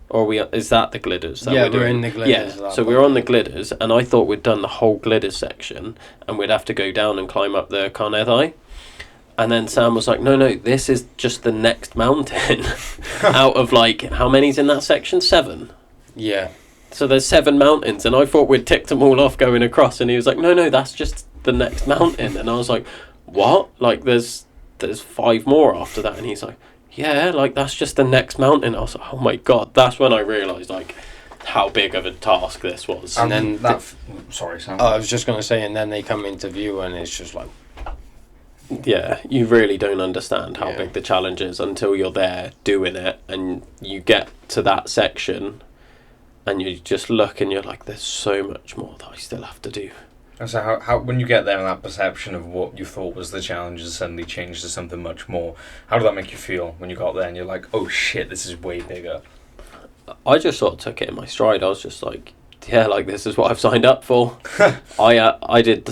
Or is that the Glidders? We're in the Glidders. Yeah, so we're on the Glidders, and I thought we'd done the whole Glidders section, and we'd have to go down and climb up the Carneddau. And then Sam was like, no, this is just the next mountain. Out of like, how many's in that section? 7? Yeah. So there's 7 mountains, and I thought we'd ticked them all off going across, and he was like, no, that's just the next mountain. And I was like, what? Like, there's 5 more after that, and he's like, yeah, like that's just the next mountain. I was like, oh my god, that's when I realised like how big of a task this was. And then sorry, Sam. I was just gonna say, and then they come into view, and it's just like, yeah, you really don't understand how big the challenge is until you're there doing it, and you get to that section, and you just look, and you're like, there's so much more that I still have to do. And so how when you get there and that perception of what you thought was the challenge has suddenly changed to something much more, how did that make you feel when you got there and you're like, oh shit, this is way bigger? I just sort of took it in my stride. I was just like, yeah, like this is what I've signed up for. I did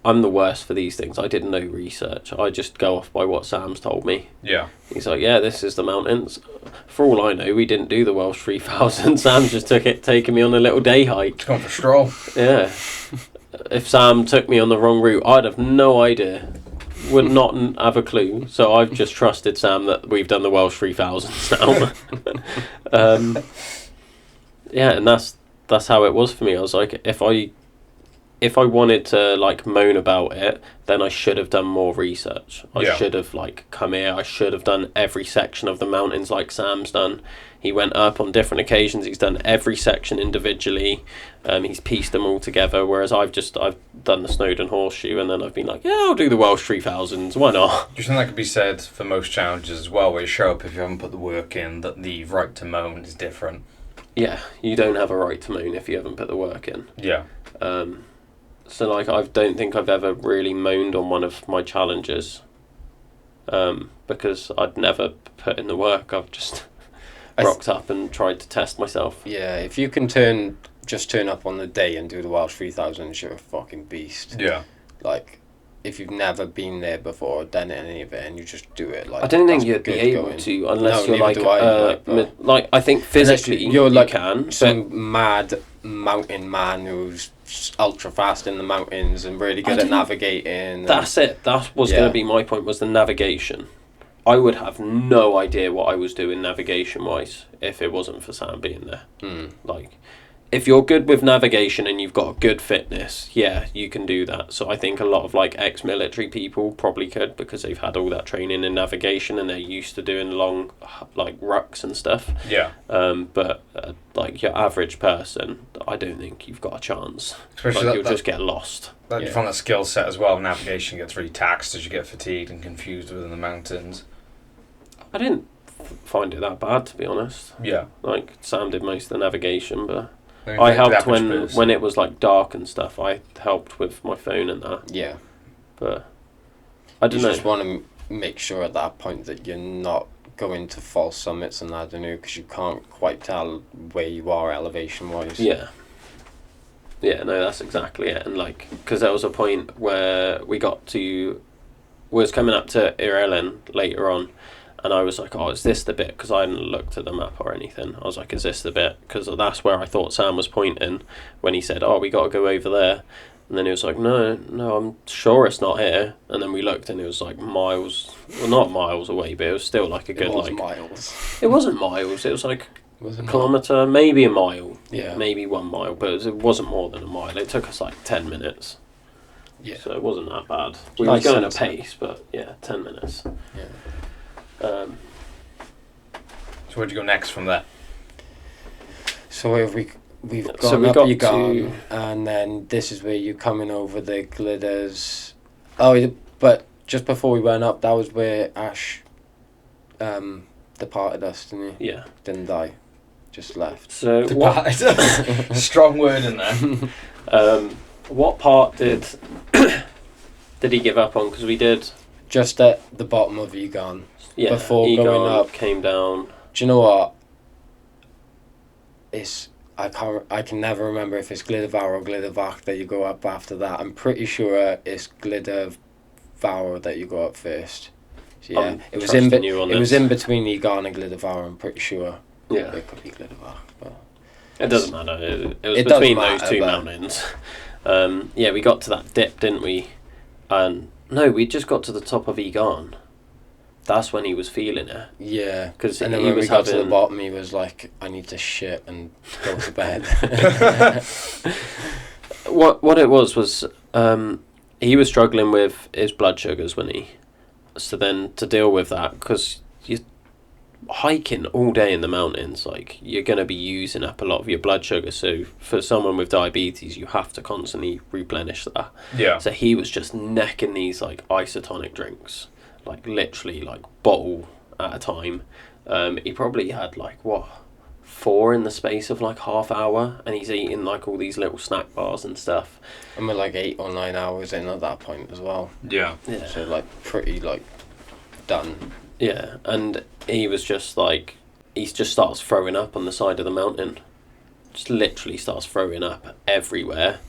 I'm the worst for these things. I did no research. I just go off by what Sam's told me. Yeah. He's like, yeah, this is the mountains. For all I know, we didn't do the Welsh 3000. Sam just taking me on a little day hike. It's gone for a stroll. Yeah. If Sam took me on the wrong route, I'd have no idea. Would not have a clue. So I've just trusted Sam that we've done the Welsh 3000s now. Yeah, and that's how it was for me. I was like, if I wanted to like moan about it, then I should have done more research. I should have like come here. I should have done every section of the mountains like Sam's done. He went up on different occasions. He's done every section individually. He's pieced them all together. Whereas I've done the Snowdon Horseshoe, and then I've been like, yeah, I'll do the Welsh 3000s. Why not? Do you think that could be said for most challenges as well, where you show up if you haven't put the work in, that the right to moan is different? Yeah, you don't have a right to moan if you haven't put the work in. Yeah. So like, I don't think I've ever really moaned on one of my challenges, because I'd never put in the work. I've just rocked up and tried to test myself. Yeah, if you can turn up on the day and do the Welsh 3000, you're a fucking beast. Yeah. Like, if you've never been there before or done any of it and you just do it, like, I don't think you'd be able to unless you're like, like I think physically you're like you can. Some mad mountain man who's ultra fast in the mountains and really good at navigating. That's it. That was going to be my point, was the navigation. I would have no idea what I was doing navigation-wise if it wasn't for Sam being there. Like, if you're good with navigation and you've got good fitness, yeah, you can do that. So I think a lot of like ex-military people probably could, because they've had all that training in navigation and they're used to doing long like rucks and stuff. Yeah. But like your average person, I don't think you've got a chance. Especially like, you'll just get lost. You find that skill set as well. Navigation gets really taxed as you get fatigued and confused within the mountains. I didn't find it that bad, to be honest. Yeah. Like, Sam did most of the navigation, but I helped when it was like dark and stuff. I helped with my phone and that. Yeah. But I don't know. You just want to make sure at that point that you're not going to false summits and I don't know, because you can't quite tell where you are elevation wise. Yeah. Yeah, no, that's exactly it. And like, because there was a point where we was coming up to Irelyn later on, and I was like, oh, is this the bit? Because I hadn't looked at the map or anything. I was like, is this the bit? Because that's where I thought Sam was pointing when he said, oh, we got to go over there. And then he was like, no, I'm sure it's not here. And then we looked and it was like miles, well, not miles away, but it was still like a good, miles. It wasn't miles. It was like a kilometre, maybe a mile. Yeah. Maybe 1 mile, but it wasn't more than a mile. It took us like 10 minutes. Yeah. So it wasn't that bad. We were going at pace, but yeah, 10 minutes. Yeah. So where'd you go next from there? So we've gone up Ygarn, and then this is where you're coming over the glitters. Oh, but just before we went up, that was where Ash departed us, didn't he? Yeah. Didn't die. Just left. So departed. Strong word in there. What part did he give up on? Because we did just at the bottom of Ygarn. Yeah, before Ygarn going up, came down. Do you know what? I can never remember if it's Gliddervar or Gliddervach that you go up after that. I'm pretty sure it's Gliddervar that you go up first. So, yeah, it was in between Ygarn and Gliddervar. I'm pretty sure. Yeah, it could be Gliddervach, but it doesn't matter. It was between those two mountains. Yeah, we got to that dip, didn't we? And no, we just got to the top of Ygarn. That's when he was feeling it. Yeah, because and then when we got to the bottom, he was like, "I need to shit and go to bed." What it was he was struggling with his blood sugars, wasn't he? So then to deal with that, because you're hiking all day in the mountains, like you're going to be using up a lot of your blood sugar. So for someone with diabetes, you have to constantly replenish that. Yeah. So he was just necking these like isotonic drinks. Like literally like bottle at a time. He probably had like 4 in the space of like half hour, and he's eating like all these little snack bars and stuff. And we're like 8 or 9 hours in at that point as well. Yeah. So like pretty like done. Yeah, and he was just like, he just starts throwing up on the side of the mountain. Just literally starts throwing up everywhere.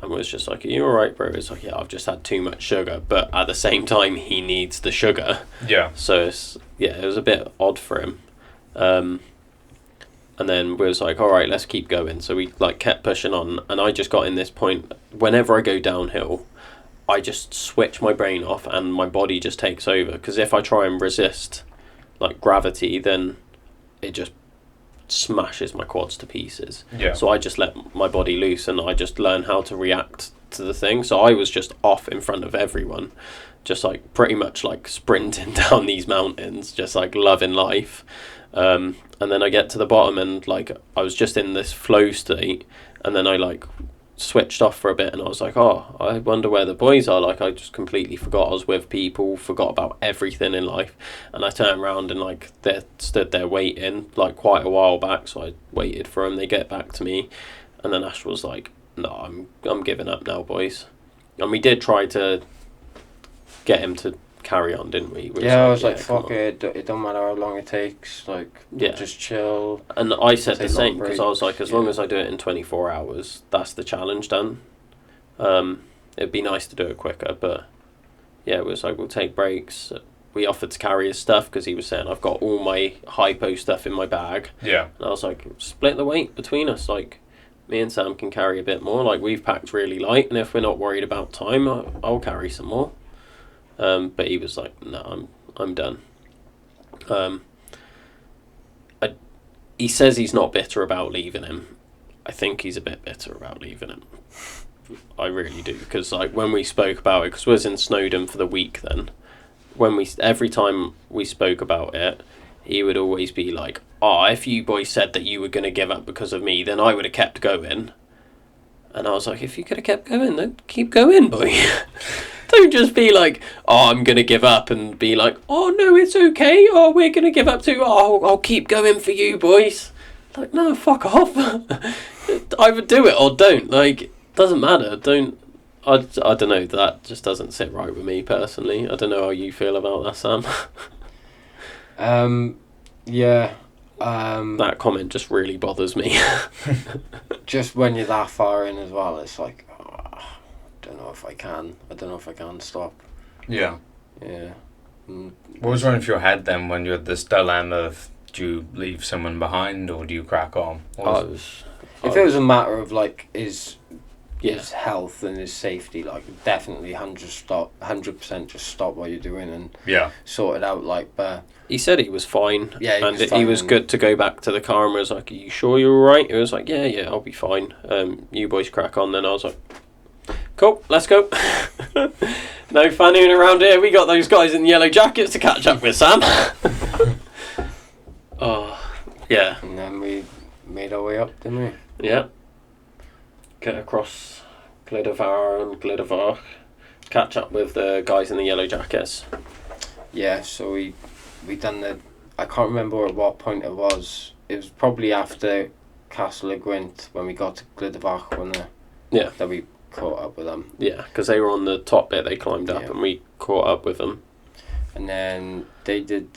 and was just like, "Are you alright, bro?" It's like, "Yeah, I've just had too much sugar," but at the same time, he needs the sugar. Yeah. So it was a bit odd for him. And then we was like, all right, let's keep going. So we like kept pushing on, and I just got in this point. Whenever I go downhill, I just switch my brain off, and my body just takes over. Because if I try and resist, like gravity, then it just smashes my quads to pieces. Yeah. So I just let my body loose, and I just learn how to react to the thing. So I was just off in front of everyone, just like pretty much like sprinting down these mountains, just like loving life. And then I get to the bottom, and like I was just in this flow state, and then I like switched off for a bit, and I was like, oh, I wonder where the boys are. Like I just completely forgot I was with people, forgot about everything in life, and I turned around and like they stood there waiting like quite a while back. So I waited for them. They get back to me, and then Ash was like, no, I'm giving up now, boys. And we did try to get him to carry on, didn't we? I was like, fuck it, it don't matter how long it takes, like, yeah, just chill. And I said the same, because I was breaks. like, as long as I do it in 24 hours, that's the challenge done. It'd be nice to do it quicker, but yeah, it was like, we'll take breaks. We offered to carry his stuff, because he was saying, I've got all my hypo stuff in my bag. Yeah. And I was like, split the weight between us, like, me and Sam can carry a bit more, like, we've packed really light, and if we're not worried about time, I'll carry some more. But he was like, no, I'm done. He says he's not bitter about leaving him. I think he's a bit bitter about leaving him. I really do, because like when we spoke about it, because we was in Snowdon for the week then, every time we spoke about it, he would always be like, oh, if you boys said that you were going to give up because of me, then I would have kept going. And I was like, if you could have kept going, then keep going, boy. Don't just be like, oh, I'm going to give up, and be like, oh, no, it's okay. Oh, we're going to give up too. Oh, I'll keep going for you, boys. Like, no, fuck off. Either do it or don't. Like, doesn't matter. I don't know. That just doesn't sit right with me, personally. I don't know how you feel about that, Sam. Yeah. That comment just really bothers me. Just when you're that far in as well, it's like, I don't know if I can stop. Yeah. Yeah. What was running through your head then when you had this dilemma of, do you leave someone behind or do you crack on? If it was a matter of like his health and his safety, like definitely 100% just stop what you're doing and sort it out. Like, but he said he was fine. Yeah, he was good to go back to the car, and was like, "Are you sure you're all right?" It was like, "Yeah, I'll be fine. You boys crack on." Then I was like, "Cool, let's go." No fanning around here. We got those guys in yellow jackets to catch up with, Sam. Oh, yeah. And then we made our way up, didn't we? Yeah. Get across Glydervar and Glydervar. Catch up with the guys in the yellow jackets. Yeah, so we done I can't remember at what point it was. It was probably after Castle of Gwent when we got to Glydervar, wasn't it? Yeah. That we caught up with them. Yeah, because they were on the top bit, they climbed up, and we caught up with them. And then they did...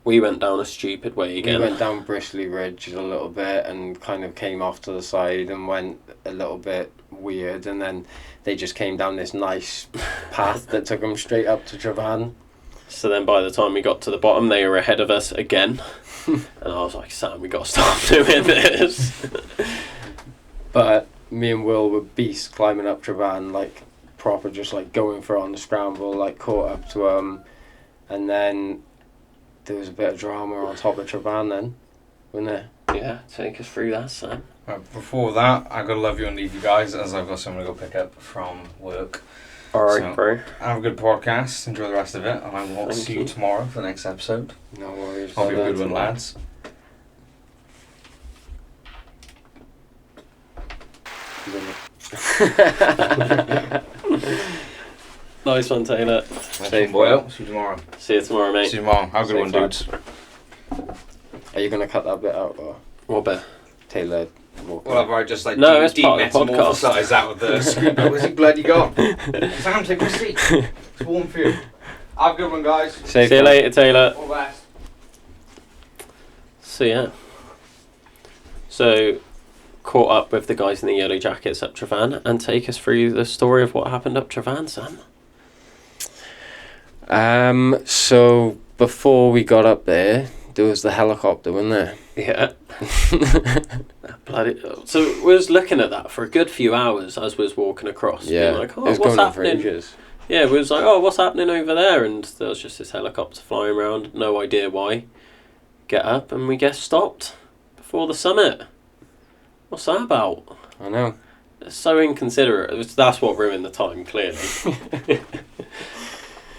We went down a stupid way again. We went down Bristly Ridge a little bit and kind of came off to the side and went a little bit weird, and then they just came down this nice path that took them straight up to Travan. So then by the time we got to the bottom, they were ahead of us again. And I was like, Sam, we got to stop doing this. But me and Will were beasts climbing up Travan, like proper, just like going for it on the scramble, like caught up to and then there was a bit of drama on top of Travan then, wasn't there? Yeah, take us through that, Sam. Right, before that, I gotta love you and leave you guys, as I've got someone to go pick up from work. Alright, bro. Have a good podcast, enjoy the rest of it, and I will see you tomorrow for the next episode. No worries. Hope you have a good one, lads. Nice one, Taylor. Safe, boy. See you tomorrow. See you tomorrow, mate. See you tomorrow. Have a good one, dudes. Are you going to cut that bit out, or What bit? Taylor walking? Well, have I just like No, it's part of the podcast. demetamorphosised out of the scoop? Where's he bloody gone? Sam, take my seat. It's warm for you. Have a good one, guys. Safe. See you later, Taylor. All the best. So yeah. So caught up with the guys in the yellow jackets up Travan and take us through the story of what happened up Travan, Sam. So before we got up there was the helicopter, wasn't there? Yeah. Bloody. So we was looking at that for a good few hours as we was walking across. Yeah. Being like, oh, it was what's going on for happening? ages. Yeah, we was like, oh, what's happening over there? And there was just this helicopter flying around. No idea why. Get up and we get stopped before the summit. What's that about? I know. It's so inconsiderate. That's what ruined the time, clearly.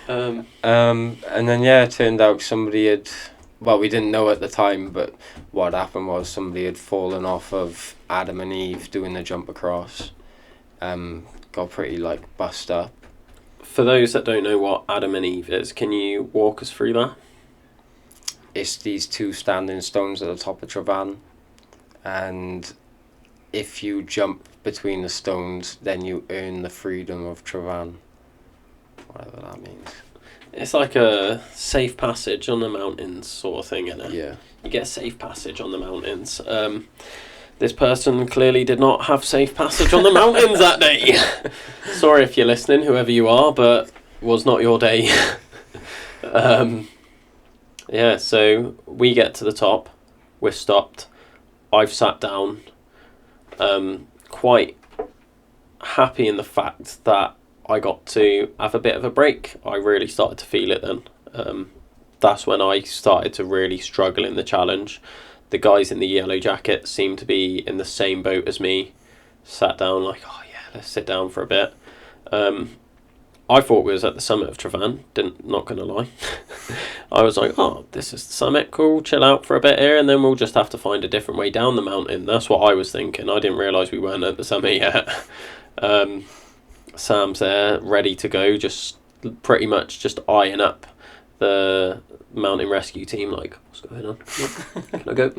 And then it turned out somebody had, well, we didn't know at the time, but what happened was somebody had fallen off of Adam and Eve doing the jump across. Got pretty bust up. For those that don't know what Adam and Eve is, can you walk us through that? It's these two standing stones at the top of Travan, and if you jump between the stones, then you earn the freedom of Travan. Whatever that means. It's like a safe passage on the mountains sort of thing, isn't it? Yeah. You get safe passage on the mountains. This person clearly did not have safe passage on the mountains that day. Sorry if you're listening, whoever you are, but was not your day. Yeah, so we get to the top. We're stopped. I've sat down. Quite happy in the fact that I got to have a bit of a break. I really started to feel it then. That's when I started to really struggle in the challenge. The guys in the yellow jacket seemed to be in the same boat as me. Sat down oh yeah, let's sit down for a bit. I thought we was at the summit of Travan, not going to lie. I was like, oh, this is the summit, cool, chill out for a bit here, and then we'll just have to find a different way down the mountain. That's what I was thinking. I didn't realise we weren't at the summit yet. Sam's there, ready to go, just pretty much just eyeing up the mountain rescue team, what's going on? Can I go?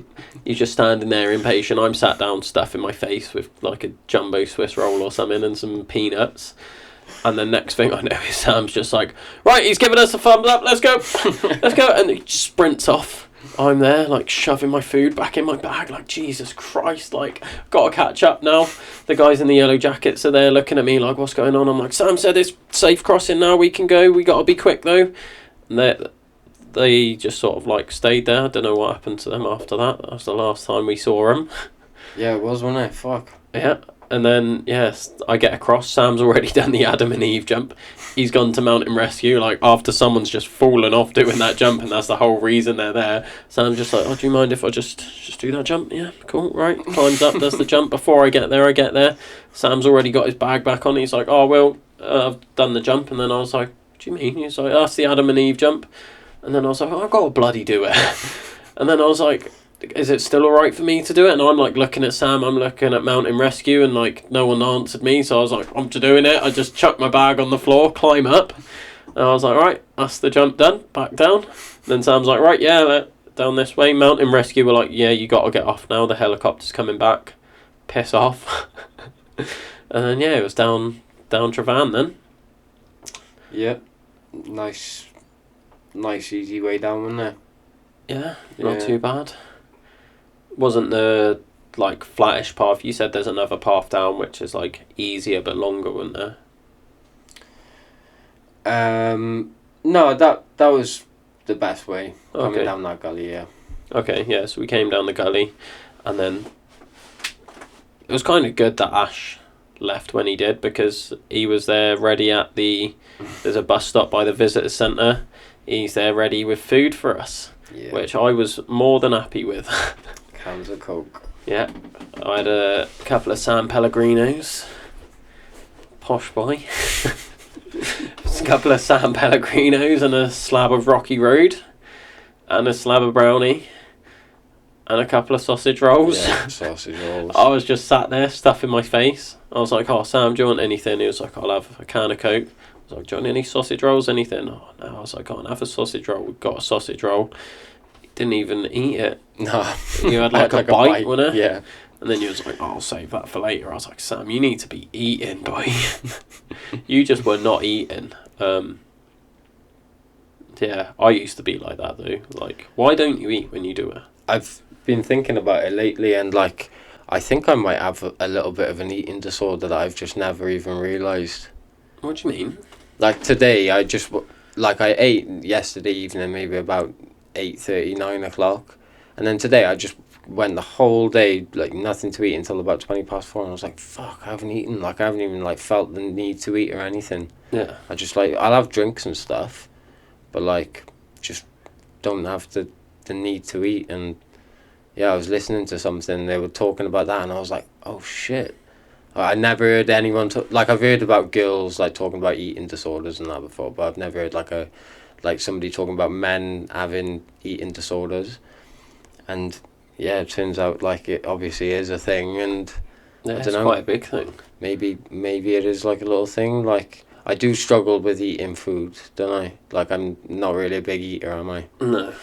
He's just standing there impatient. I'm sat down, stuffing my face with a jumbo Swiss roll or something and some peanuts. And the next thing I know is Sam's just like, right, he's giving us a thumbs up, let's go, let's go. And he just sprints off. I'm there, shoving my food back in my bag, Jesus Christ, gotta catch up now. The guys in the yellow jackets are there looking at me what's going on? I'm like, Sam said it's safe crossing now, we can go, we gotta be quick though. And they just sort of stayed there. I don't know what happened to them after that. That was the last time we saw them. Yeah, it was, wasn't it? Fuck. Yeah. And then, yes, I get across. Sam's already done the Adam and Eve jump. He's gone to mountain rescue, after someone's just fallen off doing that jump, and that's the whole reason they're there. Sam's just oh, do you mind if I just do that jump? Yeah, cool, right. Climbs up, does the jump. Before I get there. Sam's already got his bag back on. He's like, oh, well, I've done the jump. And then I was like, what do you mean? He's like, that's the Adam and Eve jump. And then I was like, oh, I've got to bloody do it. And then I was like, is it still alright for me to do it? And I'm looking at Sam, I'm looking at mountain rescue, and no one answered me, so I was like, I'm doing it. I just chucked my bag on the floor, climb up, and I was like, right, that's the jump done, back down. And then Sam's like, right, yeah, down this way. Mountain rescue were like, yeah, you got to get off now, the helicopter's coming back, piss off. And then it was down Travan then. Yeah, nice easy way down, wasn't it? Yeah, not too bad. Wasn't the flattish path? You said there's another path down which is easier but longer, wasn't there? No, that was the best way. Coming Okay. down that gully, yeah. Okay, yeah, so we came down the gully, and then it was kind of good that Ash left when he did, because he was there ready at there's a bus stop by the visitor centre. He's there ready with food for us, Yeah. which I was more than happy with. Cans of Coke. Yeah, I had a couple of San Pellegrinos. Posh boy. A couple of San Pellegrinos and a slab of Rocky Road. And a slab of brownie. And a couple of sausage rolls. Yeah, sausage rolls. I was just sat there stuffing my face. I was like, oh, Sam, do you want anything? He was like, I'll have a can of Coke. I was like, do you want any sausage rolls, anything? Oh, no. I was like, I can't have a sausage roll. We got a sausage roll. He didn't even eat it. No. You had a bite, wasn't it? Yeah. And then you was like, oh, I'll save that for later. I was like, Sam, you need to be eating, boy. You just were not eating. Yeah, I used to be like that, though. Why don't you eat when you do it? I've been thinking about it lately, and I think I might have a little bit of an eating disorder that I've just never even realised. What do you mean? Like today, I ate yesterday evening, maybe about 8:30, 9 o'clock. And then today I just went the whole day, like nothing to eat until about 4:20. And I was like, fuck, I haven't eaten. Like I haven't even like felt the need to eat or anything. Yeah. I just like, I'll have drinks and stuff, but like just don't have the need to eat. And yeah, I was listening to something, they were talking about that, and I was like, oh shit. I never heard anyone like, I've heard about girls like talking about eating disorders and that before, but I've never heard like somebody talking about men having eating disorders. And yeah, it turns out like it obviously is a thing, and Yeah, I it's don't know, quite a big thing. maybe it is like a little thing. Like I do struggle with eating food, don't I? Like I'm not really a big eater, am I? No.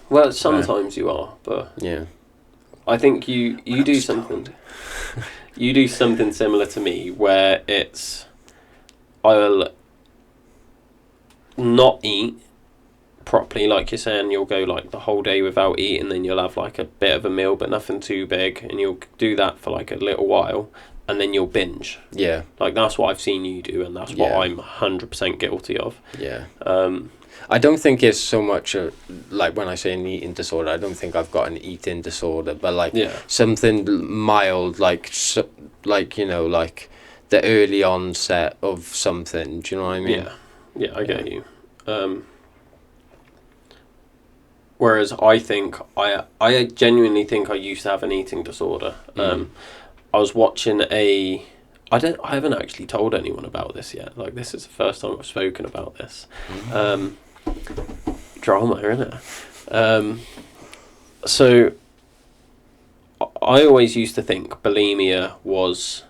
Well, sometimes you are, but Yeah. I think you do something. You do something similar to me, where it's I'll not eat properly, like you're saying. You'll go like the whole day without eating, then you'll have like a bit of a meal, but nothing too big, and you'll do that for like a little while, and then you'll binge. Yeah. Like that's what I've seen you do, and that's what Yeah. I'm 100% guilty of. Yeah. I don't think it's so much like when I say an eating disorder, I don't think I've got an eating disorder, but like something mild, like you know, like the early onset of something. Do you know what I mean? Yeah, I get you. Whereas I think I genuinely think I used to have an eating disorder. I was watching I haven't actually told anyone about this yet. Like this is the first time I've spoken about this. Drama, isn't it? So I always used to think bulimia was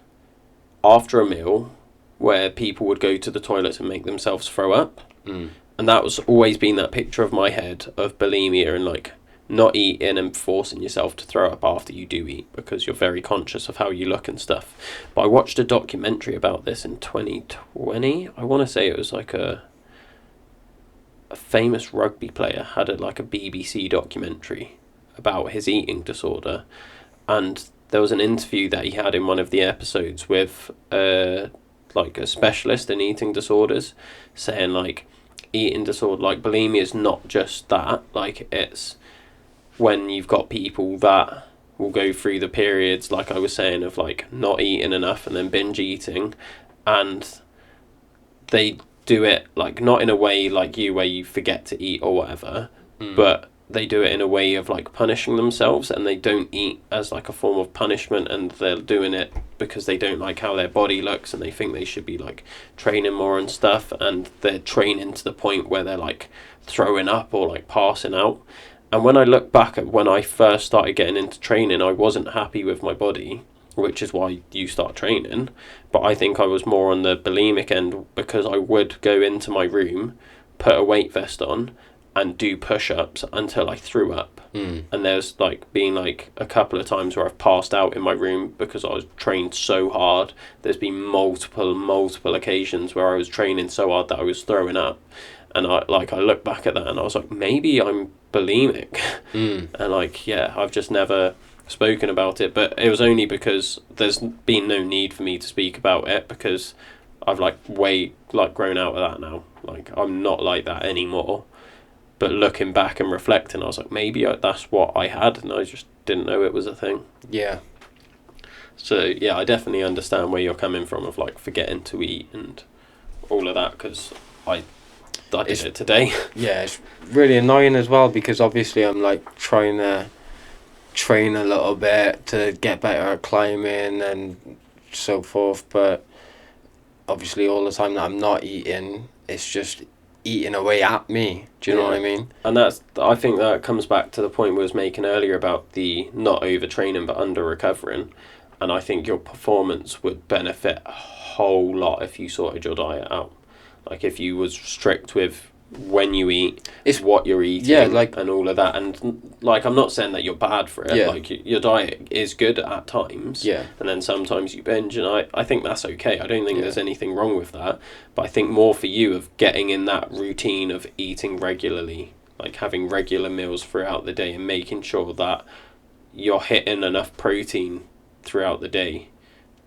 after a meal where people would go to the toilets and make themselves throw up. And that was always been that picture of my head of bulimia, and like not eating and forcing yourself to throw up after you do eat because you're very conscious of how you look and stuff. But I watched a documentary about this in 2020. I want to say it was like a famous rugby player had a BBC documentary about his eating disorder, and there was an interview that he had in one of the episodes with like a specialist in eating disorders, saying like eating disorder, like bulimia is not just that, like it's when you've got people that will go through the periods, like I was saying, of like not eating enough and then binge eating, and they do it like not in a way like you where you forget to eat or whatever, but they do it in a way of like punishing themselves, and they don't eat as like a form of punishment, and they're doing it because they don't like how their body looks and they think they should be like training more and stuff, and they're training to the point where they're like throwing up or like passing out. And when I look back at when I first started getting into training, I wasn't happy with my body, which is why you start training. But I think I was more on the bulimic end, because I would go into my room, put a weight vest on, and do push-ups until I threw up. And there's like been like a couple of times where I've passed out in my room because I was trained so hard. There's been multiple occasions where I was training so hard that I was throwing up. And I look back at that and I was like, maybe I'm bulimic. And like, yeah, I've just never spoken about it, but it was only because there's been no need for me to speak about it, because I've like way like grown out of that now. Like I'm not like that anymore. But looking back and reflecting, I was like, maybe that's what I had, and I just didn't know it was a thing. Yeah. So yeah, I definitely understand where you're coming from of like forgetting to eat and all of that, because I did it today. Yeah, it's really annoying as well, because obviously I'm like trying to train a little bit to get better at climbing and so forth, but obviously all the time that I'm not eating, it's just eating away at me. Do you know what I mean? And I think that comes back to the point we was making earlier about the not overtraining but under recovering. And I think your performance would benefit a whole lot if you sorted your diet out. Like if you was strict with when you eat, it's what you're eating, and all of that. And like, I'm not saying that you're bad for it. Like your diet is good at times, and then sometimes you binge, and I think that's okay. I don't think there's anything wrong with that. But I think more for you of getting in that routine of eating regularly, like having regular meals throughout the day, and making sure that you're hitting enough protein throughout the day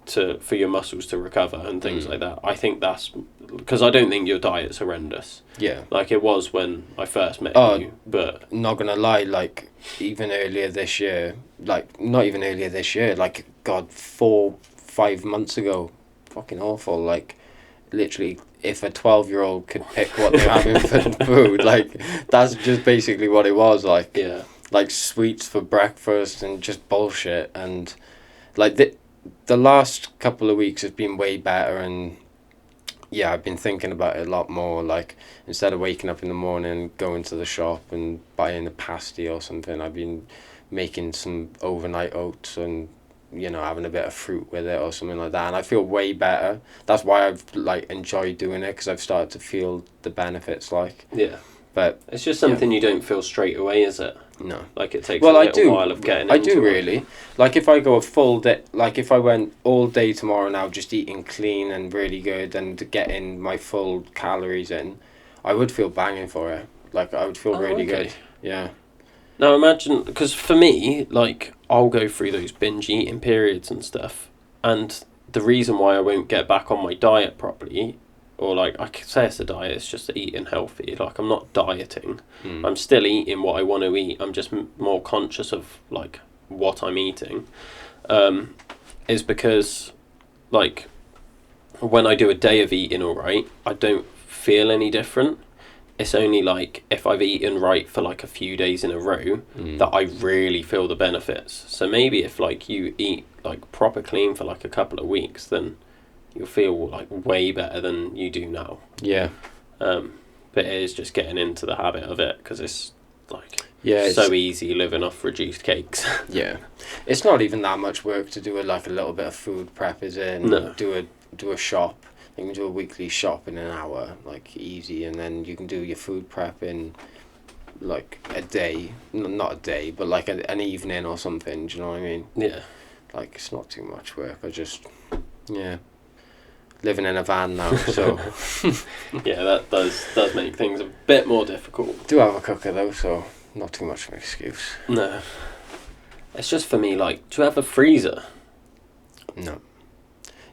for your muscles to recover and things like that. I think that's because I don't think your diet's horrendous. Yeah. Like it was when I first met you, but not gonna lie, like even earlier this year, like not even earlier this year, like God, 4-5 months ago, fucking awful. Like literally, if a 12-year-old could pick what they're having for food, like that's just basically what it was. Like like sweets for breakfast and just bullshit. And like the last couple of weeks has been way better, and yeah, I've been thinking about it a lot more. Like instead of waking up in the morning, going to the shop and buying a pasty or something, I've been making some overnight oats and, you know, having a bit of fruit with it or something like that, and I feel way better. That's why I've like enjoyed doing it, because I've started to feel the benefits. Like but it's just something you don't feel straight away, is it? No. Like it takes a little while of getting into it. Really. Like if I go a full day, like if I went all day tomorrow now just eating clean and really good and getting my full calories in, I would feel banging for it. Like I would feel really good. Yeah. Now imagine, because for me, like I'll go through those binge eating periods and stuff, and the reason why I won't get back on my diet properly, or like I could say it's a diet, it's just eating healthy. Like I'm not dieting. I'm still eating what I want to eat. I'm just more conscious of like what I'm eating. Is because like when I do a day of eating all right, I don't feel any different. It's only like if I've eaten right for like a few days in a row that I really feel the benefits. So maybe if like you eat like proper clean for like a couple of weeks, then you'll feel like way better than you do now. Yeah. But it is just getting into the habit of it, because it's like so easy living off reduced cakes. Yeah. It's not even that much work to do like a little bit of food prep, is it? No. Do a shop. You can do a weekly shop in an hour, like easy, and then you can do your food prep in like a day. Not a day, but like an evening or something. Do you know what I mean? Yeah. Like it's not too much work. I just living in a van now, so yeah, that does make things a bit more difficult. Do have a cooker though, so not too much of an excuse. No, it's just for me. Like, do you have a freezer? No.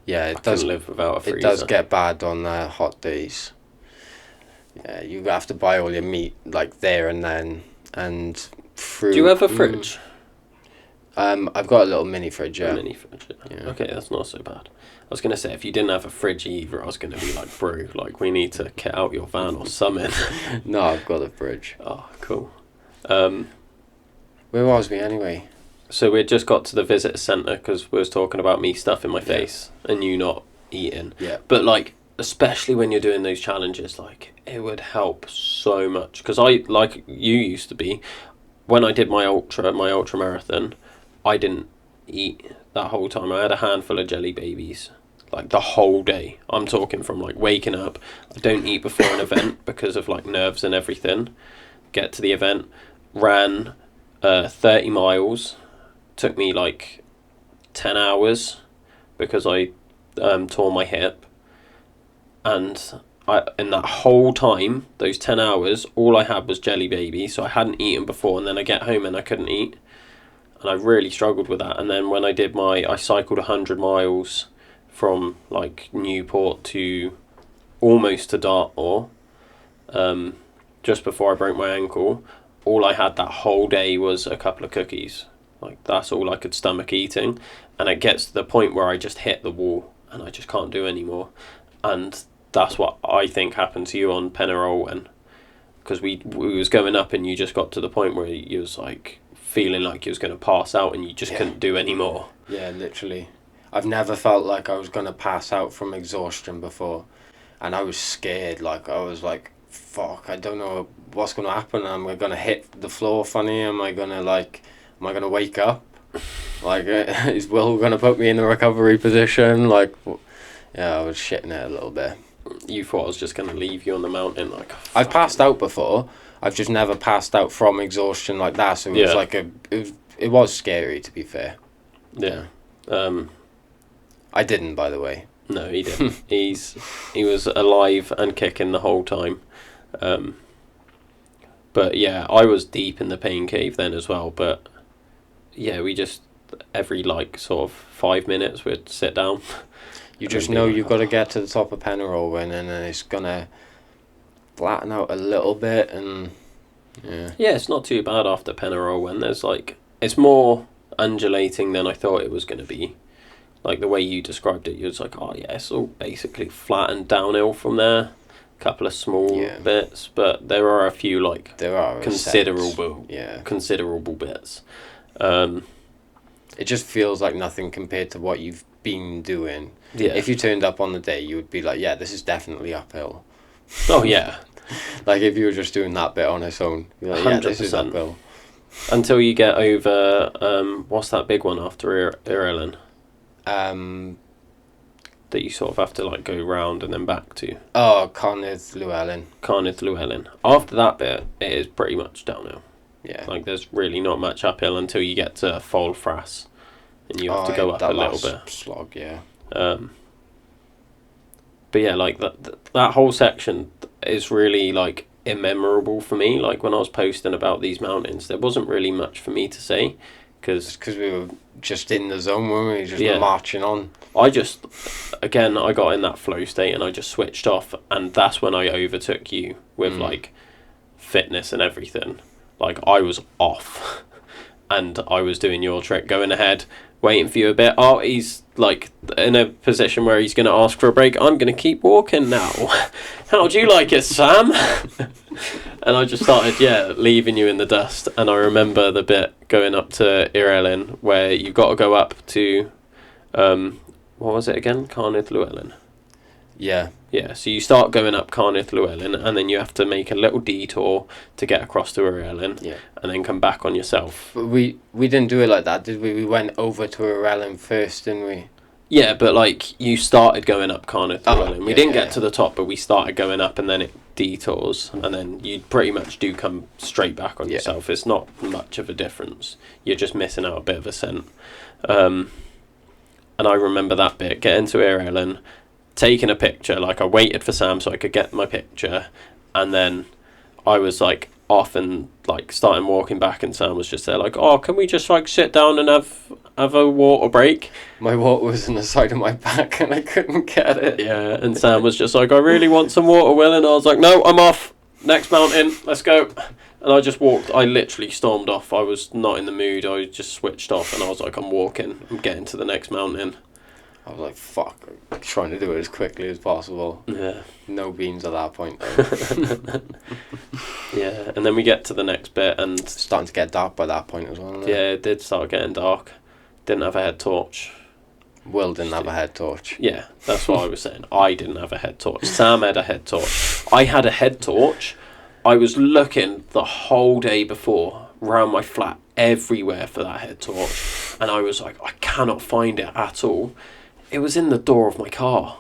Yeah, I does live without a freezer. It does get bad on hot days. Yeah, you have to buy all your meat like there and then, and fruit. Do you have a fridge? I've got a little mini fridge. Yeah. A mini fridge. Yeah. Okay, that's not so bad. I was gonna say if you didn't have a fridge either, I was gonna be like, bro, like we need to get out your van or something. No, I've got a fridge. Oh, cool. Where was we anyway? So we just got to the visitor centre because we was talking about me stuffing my face and you not eating. Yeah. But like, especially when you're doing those challenges, like it would help so much, because I, like you used to be, when I did my ultra marathon, I didn't eat that whole time. I had a handful of jelly babies, like the whole day. I'm talking from like waking up. I don't eat before an event because of like nerves and everything. Get to the event, ran 30 miles. Took me like 10 hours because I tore my hip, and in that whole time, those 10 hours, all I had was jelly baby, so I hadn't eaten before, and then I get home and I couldn't eat, and I really struggled with that. And then when I cycled 100 miles from like Newport to almost to Dartmoor, just before I broke my ankle. All I had that whole day was a couple of cookies. Like, that's all I could stomach eating. And it gets to the point where I just hit the wall and I just can't do anymore. And that's what I think happened to you on Penarol, because we was going up and you just got to the point where you was like feeling like you was going to pass out and you just couldn't do anymore. Yeah, literally. I've never felt like I was going to pass out from exhaustion before. And I was scared. Like, I was like, fuck, I don't know what's going to happen. Am I going to hit the floor funny? Am I going to wake up? Like, is Will going to put me in a recovery position? Like, yeah, I was shitting it a little bit. You thought I was just going to leave you on the mountain? Like, I've passed out before. I've just never passed out from exhaustion like that. So it was like it was scary, to be fair. Yeah. I didn't, by the way. No, he didn't. He was alive and kicking the whole time. But yeah, I was deep in the pain cave then as well. But yeah, we just every like sort of 5 minutes we'd sit down. You just know you've got to get to the top of Penarrowan, and then it's gonna flatten out a little bit, and yeah, it's not too bad after Penarrowan. There's like, it's more undulating than I thought it was going to be. Like the way you described it, you was like, oh yeah, it's all basically flat and downhill from there. A couple of small bits, but there are a few like considerable bits. It just feels like nothing compared to what you've been doing. Yeah. If you turned up on the day, you would be like, yeah, this is definitely uphill. Oh yeah. Like if you were just doing that bit on its own, you're like, yeah, this is uphill. Until you get over, what's that big one after Irelyn? That you sort of have to like go round and then back to. Oh, Carnydd Llewellyn. Carnydd Llewellyn. After that bit, it is pretty much downhill. Yeah. Like there's really not much uphill until you get to Fol Fras, and you have to go up a little bit. Slog, yeah. But yeah, like that whole section is really like immemorable for me. Like when I was posting about these mountains, there wasn't really much for me to say because we were just in the zone, weren't we? Just marching on. I got in that flow state and I just switched off, and that's when I overtook you with like fitness and everything. Like I was off and I was doing your trick, going ahead, waiting for you a bit. Oh, he's like in a position where he's going to ask for a break. I'm going to keep walking now. How do you like it, Sam? And I just started, leaving you in the dust. And I remember the bit going up to Irelyn where you got to go up to, what was it again? Carnydd Llewellyn. Yeah. Yeah, so you start going up Carnydd Llewellyn, and then you have to make a little detour to get across to Irelyn, and then come back on yourself. But we didn't do it like that, did we? We went over to Irelyn first, didn't we? Yeah, but like you started going up Carnydd Llewellyn. We didn't get to the top, but we started going up, and then it detours, and then you pretty much do come straight back on yourself. It's not much of a difference. You're just missing out a bit of ascent. And I remember that bit, getting to Irelyn, taking a picture. Like I waited for Sam so I could get my picture, and then I was like off and like starting walking back, and Sam was just there like, oh, can we just like sit down and have a water break? My water was on the side of my back and I couldn't get it. Yeah, and Sam was just like, I really want some water, Will, and I was like, no, I'm off, next mountain, let's go. And I just walked. I literally stormed off. I was not in the mood. I just switched off, and I was like, I'm walking, I'm getting to the next mountain. I was like, fuck, I'm trying to do it as quickly as possible. Yeah. No beans at that point, though. Yeah, and then we get to the next bit, and it's starting to get dark by that point as well, isn't it? Yeah, it did start getting dark. Didn't have a head torch. Will didn't have a head torch. Yeah, that's what I was saying. I didn't have a head torch. Sam had a head torch. I had a head torch. I was looking the whole day before around my flat everywhere for that head torch, and I was like, I cannot find it at all. It was in the door of my car.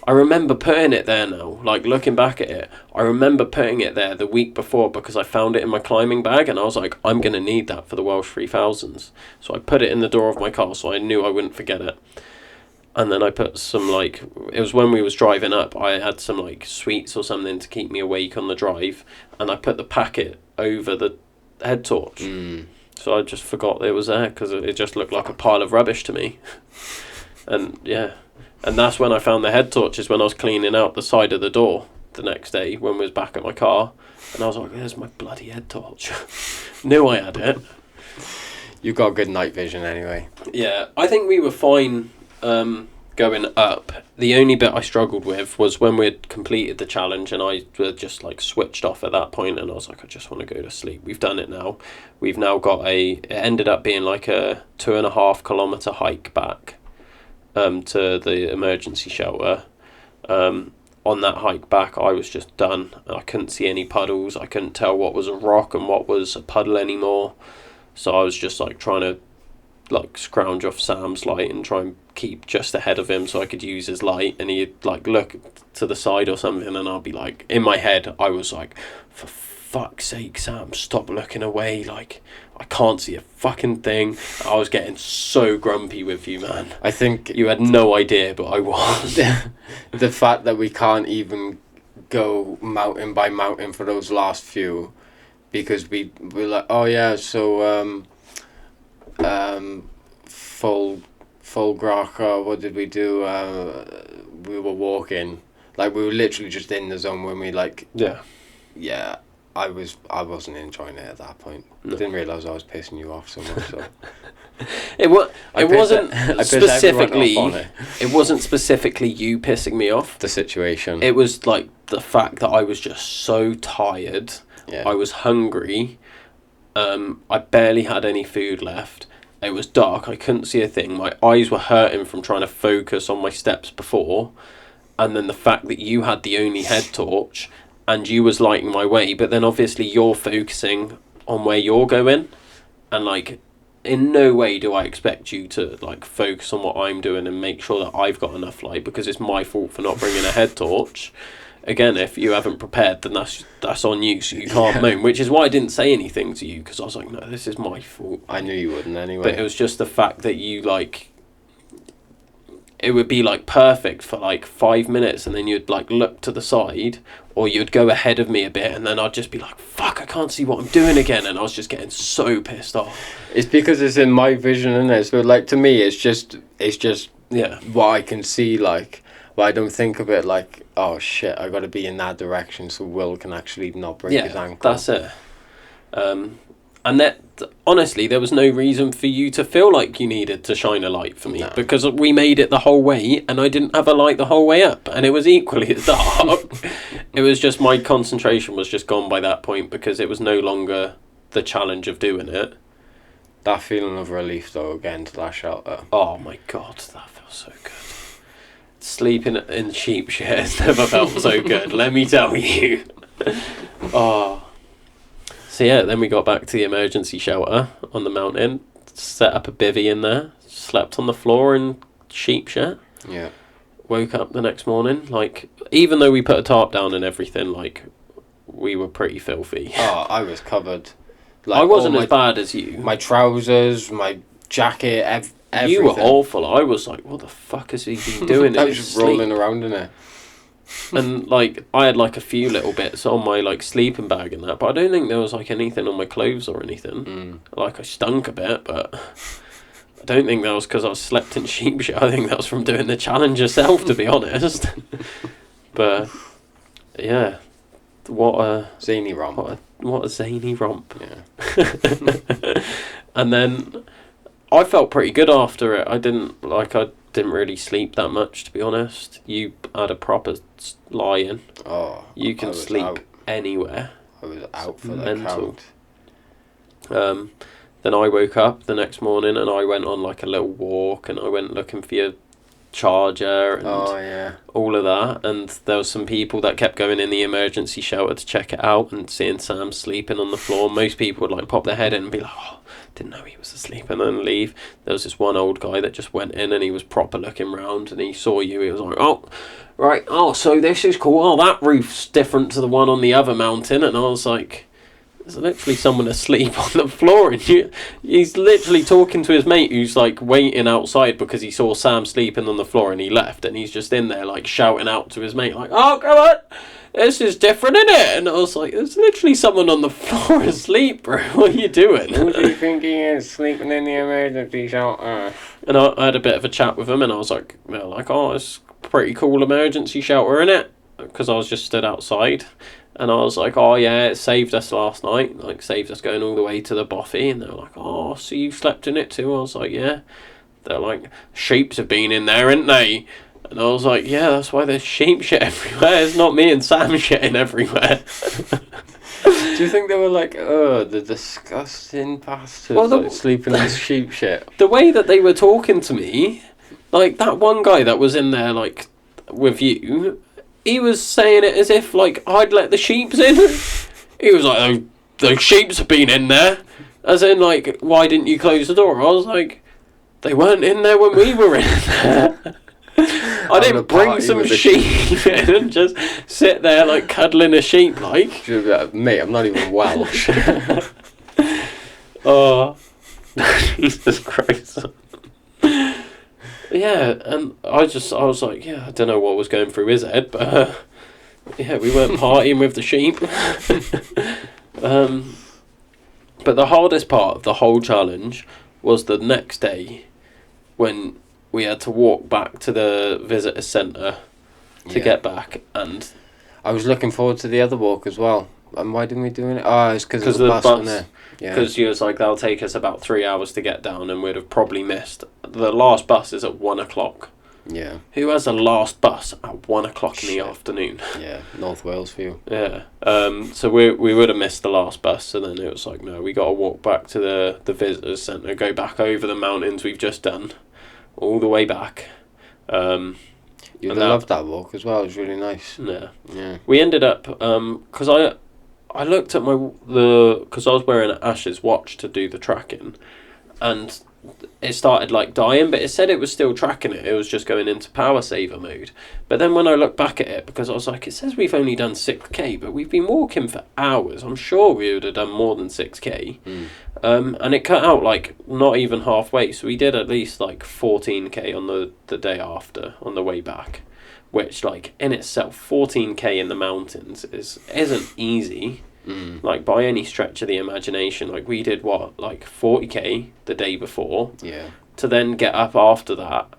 I remember putting it there now, like looking back at it. I remember putting it there the week before because I found it in my climbing bag, and I was like, I'm going to need that for the Welsh 3000's. So I put it in the door of my car so I knew I wouldn't forget it. And then I put some like, it was when we was driving up, I had some like sweets or something to keep me awake on the drive, and I put the packet over the head torch. So I just forgot it was there because it just looked like a pile of rubbish to me. And and that's when I found the head torches, when I was cleaning out the side of the door the next day when we was back at my car, and I was like, there's my bloody head torch. Knew I had it. You got good night vision anyway. Yeah, I think we were fine going up. The only bit I struggled with was when we'd completed the challenge, and I just like switched off at that point, and I was like, I just want to go to sleep. We've done it now. We've now got it ended up being like a 2.5 kilometre hike back to the emergency shelter. On that hike back, I was just done. I couldn't see any puddles. I couldn't tell what was a rock and what was a puddle anymore. So I was just like trying to like scrounge off Sam's light and try and keep just ahead of him so I could use his light, and he'd like look to the side or something, and I'll be like, in my head I was like, for fuck's sake, Sam, stop looking away, like I can't see a fucking thing. I was getting so grumpy with you, man. I think you had no idea, but I was. The fact that we can't even go mountain by mountain for those last few, because we're like, oh yeah, so full grok. What did we do? We were walking. Like, we were literally just in the zone when we, like... Yeah, I wasn't enjoying it at that point. No. I didn't realise I was pissing you off so much, so... It wasn't specifically... It wasn't specifically you pissing me off. The situation. It was, like, the fact that I was just so tired. Yeah. I was hungry. I barely had any food left. It was dark. I couldn't see a thing. My eyes were hurting from trying to focus on my steps before. And then the fact that you had the only head torch and you was lighting my way, but then obviously you're focusing on where you're going. And, like, in no way do I expect you to, like, focus on what I'm doing and make sure that I've got enough light, because it's my fault for not bringing a head torch. Again, if you haven't prepared, then that's on you, so you can't moan, which is why I didn't say anything to you, because I was like, no, this is my fault. I knew you wouldn't anyway. But it was just the fact that you, like... It would be, like, perfect for, like, 5 minutes, and then you'd, like, look to the side, or you'd go ahead of me a bit, and then I'd just be like, fuck, I can't see what I'm doing again, and I was just getting so pissed off. It's because it's in my vision, isn't it? So, like, to me, it's just yeah, what I can see, like... But I don't think of it like, oh shit, I got to be in that direction so Will can actually not break his ankle. That's it. And that, honestly, there was no reason for you to feel like you needed to shine a light for me, because we made it the whole way and I didn't have a light the whole way up, and it was equally as dark. It was just my concentration was just gone by that point, because it was no longer the challenge of doing it. That feeling of relief, though, getting to that shelter. Oh my God, that feels so good. Sleeping in sheep shit has never felt so good, let me tell you. Oh. So yeah, then we got back to the emergency shelter on the mountain, set up a bivvy in there, slept on the floor in sheep shit. Yeah. Woke up the next morning, like, even though we put a tarp down and everything, like, we were pretty filthy. Oh, I was covered. Like, I wasn't as bad as you. My trousers, my jacket, everything. You were awful. I was like, what the fuck has he been doing? I was just rolling around in it. And, like, I had, like, a few little bits on my, like, sleeping bag and that, but I don't think there was, like, anything on my clothes or anything. Like, I stunk a bit, but I don't think that was because I slept in sheep shit. I think that was from doing the challenge yourself, to be honest. But, yeah. What a... Zany romp. What a zany romp. Yeah. And then... I felt pretty good after it. I didn't really sleep that much, to be honest. You had a proper lie-in. Oh, you can sleep anywhere. I was out for the count. Then I woke up the next morning and I went on, like, a little walk, and I went looking for your charger and all of that. And there was some people that kept going in the emergency shelter to check it out and seeing Sam sleeping on the floor. Most people would, like, pop their head in and be like, oh, didn't know he was asleep, and then leave. There was this one old guy that just went in and he was proper looking round, and he saw you. He was like, oh, right, oh, so this is cool. Oh, that roof's different to the one on the other mountain. And I was like, there's literally someone asleep on the floor, and he's literally talking to his mate who's, like, waiting outside because he saw Sam sleeping on the floor and he left, and he's just in there, like, shouting out to his mate, like, oh, come on, this is different, isn't it? And I was like, there's literally someone on the floor asleep, bro. What are you doing? Who do you think he is, sleeping in the emergency shelter? And I had a bit of a chat with him, and I was like, oh, it's a pretty cool emergency shelter, innit? Because I was just stood outside. And I was like, oh yeah, it saved us last night. Like, saved us going all the way to the bothy. And they were like, oh, so you slept in it too? I was like, yeah. They're like, sheeps have been in there, ain't they? And I was like, yeah, that's why there's sheep shit everywhere. It's not me and Sam shitting everywhere. Do you think they were like, oh, the disgusting bastards, like, sleeping in sheep shit? The way that they were talking to me, like, that one guy that was in there, like, with you, he was saying it as if, like, I'd let the sheeps in. He was like, oh, those sheeps have been in there. As in, like, why didn't you close the door? I was like, they weren't in there when we were in there. I didn't bring some sheep in and just sit there, like, cuddling a sheep, like. Mate, I'm not even Welsh. Oh, Jesus Christ. Yeah, and I was like, yeah, I don't know what was going through his head, but yeah, we weren't partying with the sheep. But the hardest part of the whole challenge was the next day, when we had to walk back to the visitor centre to get back, and I was looking forward to the other walk as well. And why didn't we do it? Oh, it's because of the bus, wasn't it? Yeah. Because you was like, that'll take us about 3 hours to get down, and we'd have probably missed. The last bus is at 1 o'clock. Yeah. Who has a last bus at 1 o'clock in the afternoon? Yeah, North Wales for you. Yeah. So we would have missed the last bus, so then it was like, no, we got to walk back to the visitors centre, go back over the mountains we've just done, all the way back. You'd love that walk as well. It was really nice. Yeah. Yeah. We ended up because I looked at because I was wearing an Ash's watch to do the tracking, and it started like dying, but it said it was still tracking it. It was just going into power saver mode. But then when I looked back at it, because I was like, it says we've only done 6k, but we've been walking for hours. I'm sure we would have done more than 6k. And it cut out like not even halfway. So we did at least like 14k on the day after on the way back, which like in itself, 14k in the mountains isn't easy. Like by any stretch of the imagination. Like we did what, like 40k the day before, to then get up after that,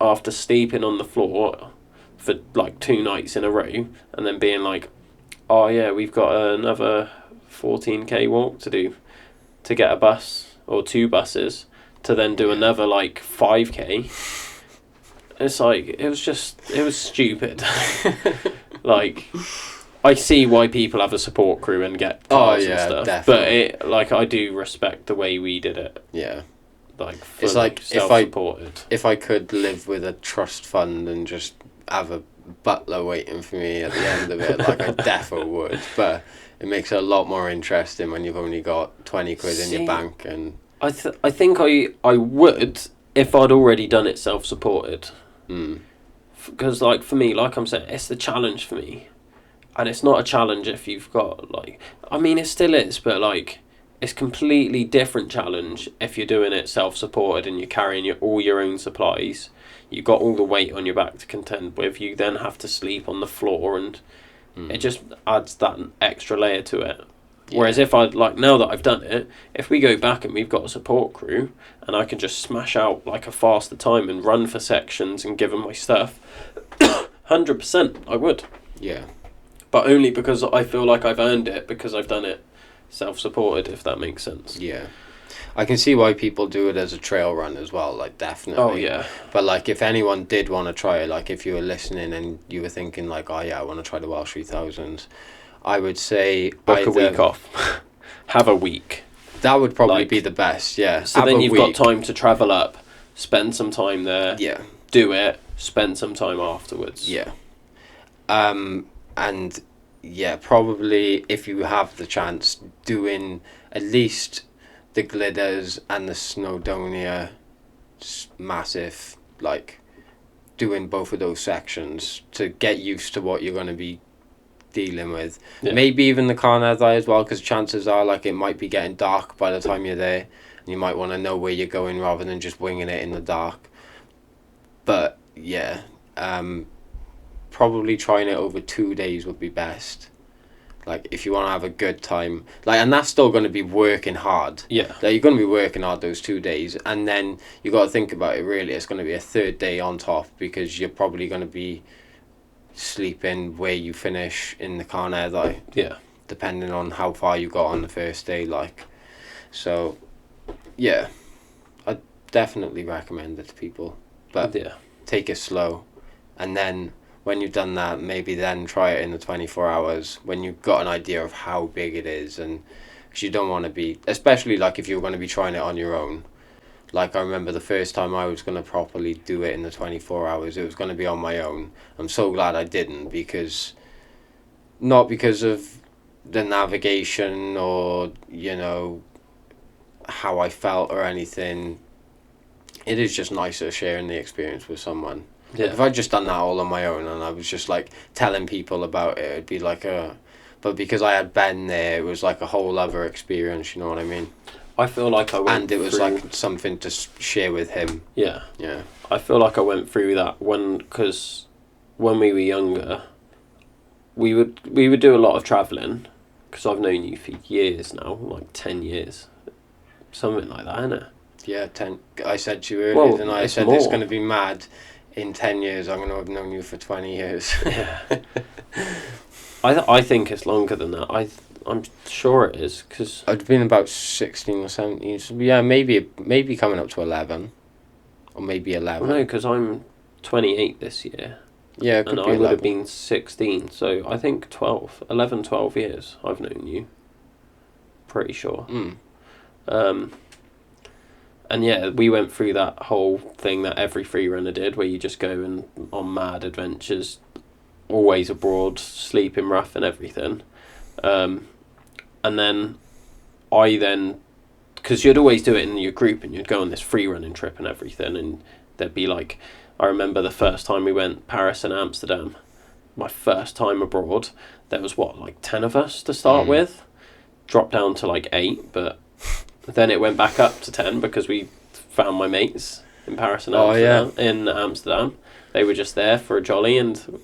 after sleeping on the floor for like 2 nights in a row, and then being like, oh yeah, we've got another 14k walk to do to get a bus or 2 buses, to then do another like 5k. It's like, it was stupid. Like, I see why people have a support crew and get cars and stuff. Definitely. But I do respect the way we did it. Yeah. Like, it's like self-supported. If I could live with a trust fund and just have a butler waiting for me at the end of it, like I definitely would. But it makes it a lot more interesting when you've only got 20 quid in your bank. And I think I would if I'd already done it self-supported. Because like for me, like I'm saying, it's the challenge for me. And it's not a challenge if you've got, like... I mean, it still is, but, like, it's completely different challenge if you're doing it self-supported and you're carrying all your own supplies. You've got all the weight on your back to contend with. You then have to sleep on the floor, and it just adds that extra layer to it. Yeah. Whereas if now that I've done it, if we go back and we've got a support crew, and I can just smash out, like, a faster time and run for sections and give them my stuff, 100% I would. Yeah. But only because I feel like I've earned it, because I've done it self-supported, if that makes sense. Yeah. I can see why people do it as a trail run as well, like, definitely. Oh, yeah. But, like, if anyone did want to try it, like, if you were listening and you were thinking, like, oh, yeah, I want to try the Welsh 3000's, I would say... Book a week off. Have a week. That would probably be the best, yeah. So then you've got time to travel up, spend some time there, do it, spend some time afterwards. Yeah. And yeah, probably if you have the chance, doing at least the Glidders and the Snowdonia, massive, like doing both of those sections to get used to what you're going to be dealing with. Yeah. Maybe even the Carneddau as well, because chances are like it might be getting dark by the time you're there, and you might want to know where you're going rather than just winging it in the dark. But yeah, probably trying it over 2 days would be best. Like, if you want to have a good time. Like, and that's still going to be working hard. Yeah. Like, you're going to be working hard those 2 days. And then you got to think about it, really. It's going to be a third day on top, because you're probably going to be sleeping where you finish in the Carneddau. Yeah. Depending on how far you got on the first day, like. So, yeah. I definitely recommend it to people. But take it slow. And then... when you've done that, maybe then try it in the 24 hours when you've got an idea of how big it is. And because you don't want to be, especially like if you're going to be trying it on your own. Like, I remember the first time I was going to properly do it in the 24 hours, it was going to be on my own. I'm so glad I didn't, because not because of the navigation or, you know, how I felt or anything. It is just nicer sharing the experience with someone. Yeah. Like, if I'd just done that all on my own and I was just like telling people about it, it'd be like but because I had Ben there, it was like a whole other experience, you know what I mean? I feel like I went and it was like something to share with him. Yeah. Yeah. I feel like I went through that because when we were younger, we would do a lot of travelling, because I've known you for years now, like 10 years. Something like that, innit? Yeah, 10. I said to you earlier, Well, and I it's said it's more. going to be mad. In 10 years, I'm going to have known you for 20 years. I think it's longer than that. I'm sure it is, because I'd been about 16 or 17. So yeah, maybe coming up to 11. Or maybe 11. well, no, because I'm 28 this year, Yeah, it could and be I 11. would have been 16. So I think 11, 12 years I've known you. Pretty sure. And yeah, we went through that whole thing that every free runner did, where you just go and on mad adventures, always abroad, sleeping rough and everything. And then because you'd always do it in your group, and you'd go on this free running trip and everything, and there'd be like, I remember the first time we went Paris and Amsterdam, my first time abroad, there was like 10 of us to start with, dropped down to like 8, but then it went back up to 10 because we found my mates in Paris and Amsterdam. In Amsterdam, they were just there for a jolly and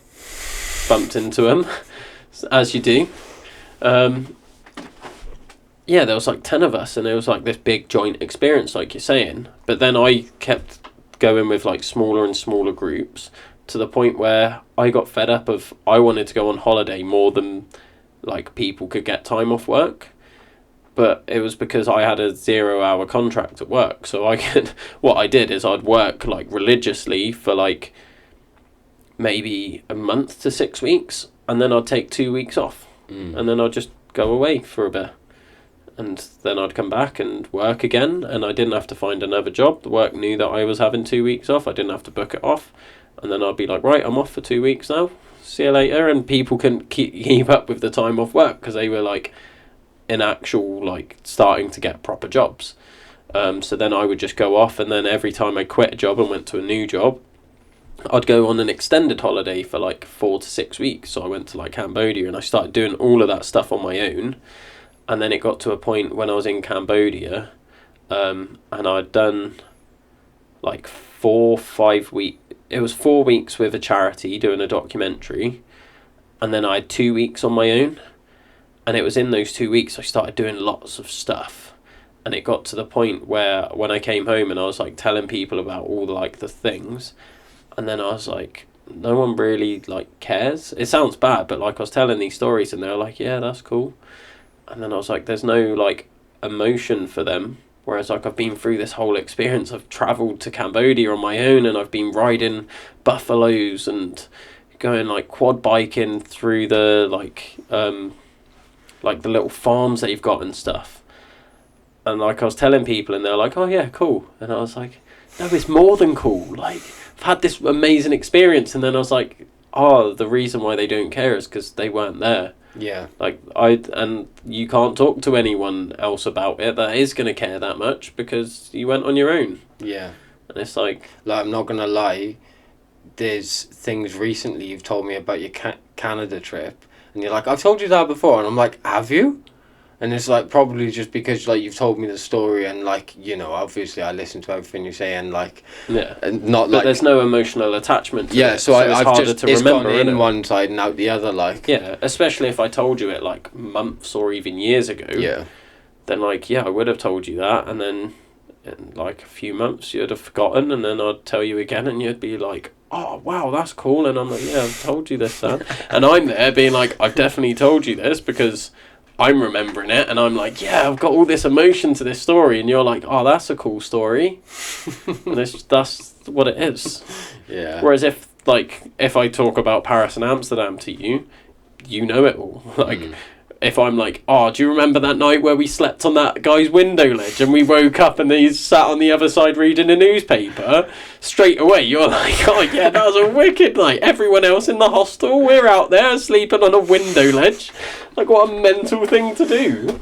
bumped into them, as you do. Yeah, there was like 10 of us, and it was like this big joint experience, like you're saying. But then I kept going with like smaller and smaller groups, to the point where I got fed up of, I wanted to go on holiday more than like people could get time off work. But it was because I had a 0-hour contract at work. So what I did is I'd work like religiously for like maybe a month to 6 weeks, and then I'd take 2 weeks off, and then I'd just go away for a bit, and then I'd come back and work again, and I didn't have to find another job. The work knew that I was having 2 weeks off. I didn't have to book it off, and then I'd be like, right, I'm off for 2 weeks now. See you later. And people couldn't keep up with the time off work because they were like in actual like starting to get proper jobs. So then I would just go off, and then every time I quit a job and went to a new job, I'd go on an extended holiday for like 4 to 6 weeks. So I went to like Cambodia, and I started doing all of that stuff on my own. And then it got to a point when I was in Cambodia, and I'd done like 4-5 weeks. It was 4 weeks with a charity doing a documentary, and then I had 2 weeks on my own. And it was in those 2 weeks I started doing lots of stuff. And it got to the point where when I came home and I was like telling people about all the things, and then I was like, no one really like cares. It sounds bad, but like I was telling these stories and they were like, yeah, that's cool. And then I was like, there's no like emotion for them. Whereas like I've been through this whole experience. I've travelled to Cambodia on my own, and I've been riding buffaloes and going like quad biking through the like the little farms that you've got and stuff. And like I was telling people, and they're like, oh yeah, cool. And I was like, no, it's more than cool. Like, I've had this amazing experience. And then I was like, oh, the reason why they don't care is because they weren't there. Yeah. Like, and you can't talk to anyone else about it that is going to care that much because you went on your own. Yeah. And it's like I'm not going to lie, there's things recently you've told me about your Canada trip, and you're like, I've told you that before, and I'm like, have you? And it's like probably just because like you've told me the story, and like, you know, obviously I listen to everything you say, and like, yeah, and not but like there's no emotional attachment to it, so I've harder just to it's remember, gone in innit? one side and out the other, like, yeah, especially if I told you it like months or even years ago. Yeah. Then like, yeah, I would have told you that, and then in like a few months you'd have forgotten, and then I'd tell you again, and you'd be like, oh wow, that's cool. And I'm like, yeah, I've told you this, Sam. And I'm there being like, I've definitely told you this because I'm remembering it, and I'm like, yeah, I've got all this emotion to this story, and you're like, oh, that's a cool story. And that's what it is. Yeah. Whereas if I talk about Paris and Amsterdam to you, you know it all. Like, if I'm like, oh, do you remember that night where we slept on that guy's window ledge and we woke up and he's sat on the other side reading a newspaper? Straight away, you're like, oh yeah, that was a wicked night. Everyone else in the hostel, we're out there sleeping on a window ledge. Like, what a mental thing to do.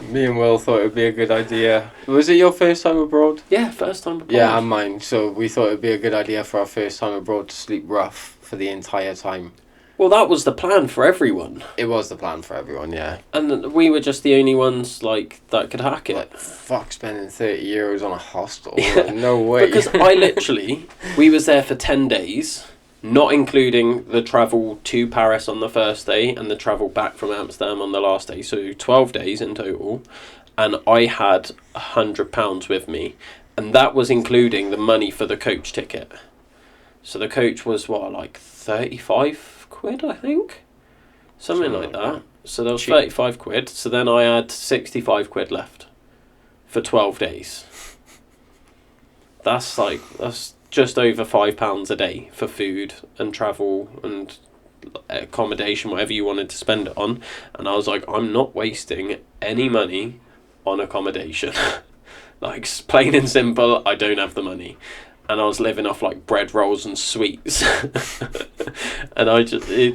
Me and Will thought it would be a good idea. Was it your first time abroad? Yeah, first time abroad. Yeah, and mine. So we thought it would be a good idea for our first time abroad to sleep rough for the entire time. Well, that was the plan for everyone. It was the plan for everyone, yeah. And we were just the only ones, like, that could hack it. Like, fuck spending €30 on a hostel. Yeah. Like, no way. Because we was there for 10 days, not including the travel to Paris on the first day and the travel back from Amsterdam on the last day. So 12 days in total. and I had £100 with me, and that was including the money for the coach ticket. So the coach was like 35 quid, I think, something like that. So there was 35 quid. So then I had 65 quid left for 12 days. That's just over £5 a day for food and travel and accommodation, whatever you wanted to spend it on. And I was like, I'm not wasting any money on accommodation. Like, plain and simple, I don't have the money. And I was living off like bread rolls and sweets. And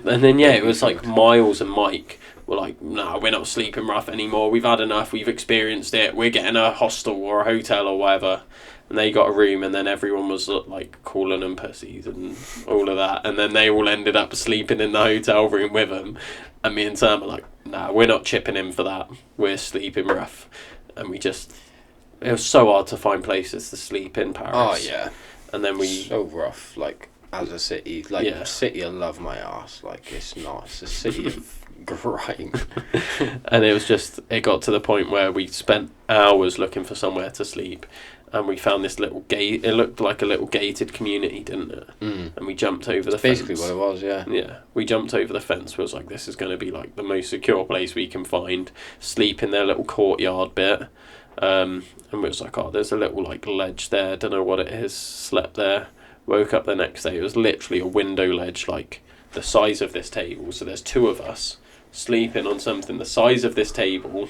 then it was like Miles and Mike were like, nah, we're not sleeping rough anymore, we've had enough, we've experienced it, we're getting a hostel or a hotel or whatever. And they got a room, and then everyone was like calling them pussies and all of that. And then they all ended up sleeping in the hotel room with them. And me and Sam were like, nah, we're not chipping in for that. We're sleeping rough. And it was so hard to find places to sleep in Paris. Oh, yeah. And then so rough, like, as a city. Like, city, I love my arse. Like, it's not. It's a city of grime. And it got to the point where we spent hours looking for somewhere to sleep. And we found this little gate. It looked like a little gated community, didn't it? Mm. And we jumped over the fence. Basically what it was, yeah. Yeah, we jumped over the fence. We was like, this is going to be like the most secure place we can find. Sleep in their little courtyard bit. And we was like, oh, there's a little like ledge there. Don't know what it is. Slept there. Woke up the next day. It was literally a window ledge, like the size of this table. So there's two of us sleeping on something the size of this table,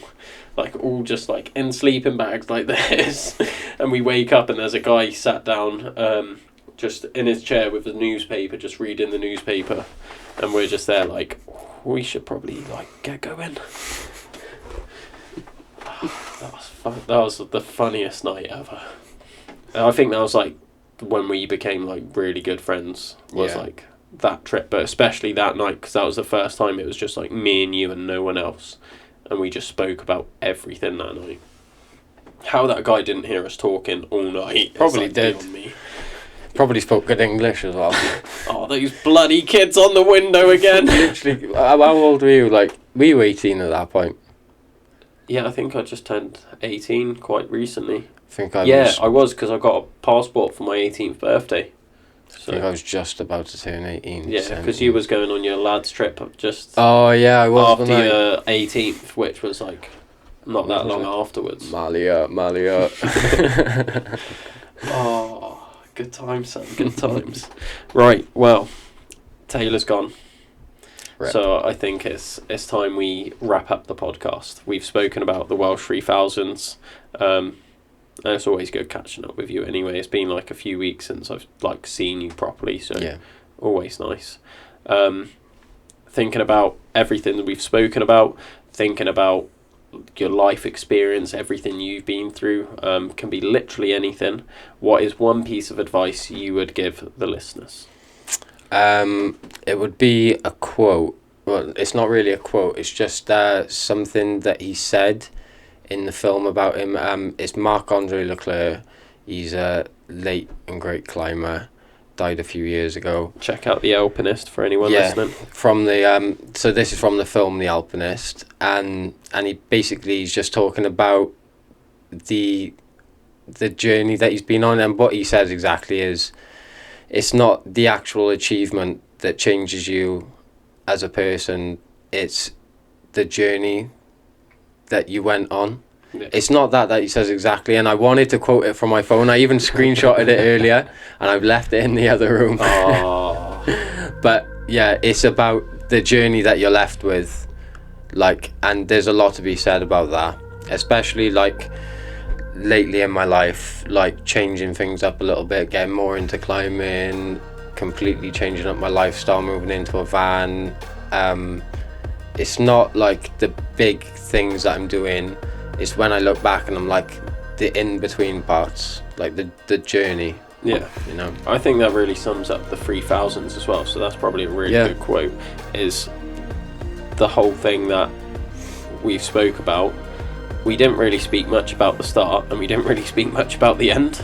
like all just like in sleeping bags like this. And we wake up and there's a guy sat down just in his chair with a newspaper, just reading the newspaper. And we're just there like, we should probably like get going. That was the funniest night ever. I think that was like when we became like really good friends, was like that trip, but especially that night, because that was the first time it was just like me and you and no one else, and we just spoke about everything that night. How that guy didn't hear us talking all night probably like did. Me. Probably spoke good English as well. Oh, those bloody kids on the window again. Literally, how old were you? Like, were you 18 at that point? Yeah, I think I just turned 18 quite recently. I was, because I got a passport for my 18th birthday. So I think I was just about to turn 18. Yeah, because you was going on your lads trip just I was after your 18th, which was like not that long afterwards. Malia. Oh, good times, son, good times. Right, well, Taylor's gone. Rip. So I think it's time we wrap up the podcast. We've spoken about the Welsh 3000's. And it's always good catching up with you anyway. It's been like a few weeks since I've like seen you properly, so always nice. Thinking about everything that we've spoken about, thinking about your life experience, everything you've been through, can be literally anything. What is one piece of advice you would give the listeners? It would be a quote. Well, it's not really a quote. It's just something that he said in the film about him. It's Marc-Andre Leclerc. He's a late and great climber, died a few years ago. Check out The Alpinist for anyone listening. From the so this is from the film The Alpinist, and he's just talking about the journey that he's been on, and what he says exactly is, it's not the actual achievement that changes you as a person, it's the journey that you went on. Yeah. It's not that he says exactly, and I wanted to quote it from my phone. I even screenshotted it earlier, and I've left it in the other room. Oh. But yeah, it's about the journey that you're left with, like, and there's a lot to be said about that, especially like lately in my life, like changing things up a little bit, getting more into climbing, completely changing up my lifestyle, moving into a van. It's not like the big things that I'm doing, it's when I look back and I'm like the in-between parts, like the journey. Yeah, you know, I think that really sums up the 3000's as well, so that's probably a really good quote, is the whole thing that we've spoke about. We didn't really speak much about the start, and we didn't really speak much about the end.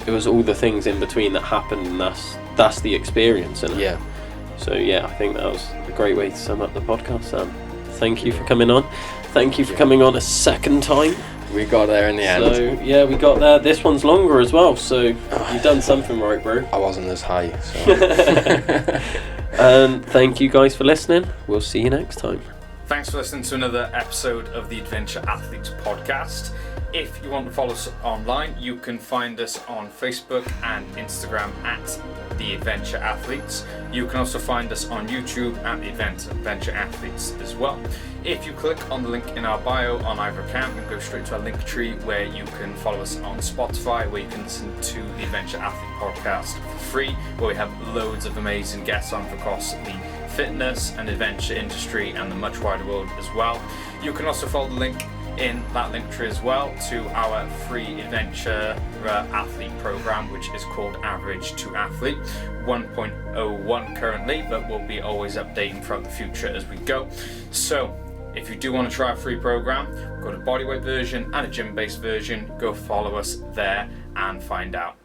It was all the things in between that happened, and that's the experience, isn't it? Yeah. So yeah, I think that was a great way to sum up the podcast, Sam. Thank you for coming on. Thank you for coming on a second time. We got there in the end. So yeah, we got there. This one's longer as well, so you've done something right, bro. I wasn't as high. So. And thank you guys for listening. We'll see you next time. Thanks for listening to another episode of the Adventure Athletes podcast. If you want to follow us online, you can find us on Facebook and Instagram at The Adventure Athletes. You can also find us on YouTube at The Adventure Athletes as well. If you click on the link in our bio on either account, you can go straight to our link tree where you can follow us on Spotify, where you can listen to the Adventure Athlete podcast for free, where we have loads of amazing guests on from across the fitness and adventure industry and the much wider world as well. You can also follow the link in that link tree as well to our free adventure athlete program, which is called Average to Athlete 1.01 currently, but we'll be always updating throughout the future as we go. So if you do want to try a free program, we've got a bodyweight version and a gym-based version. Go follow us there and find out.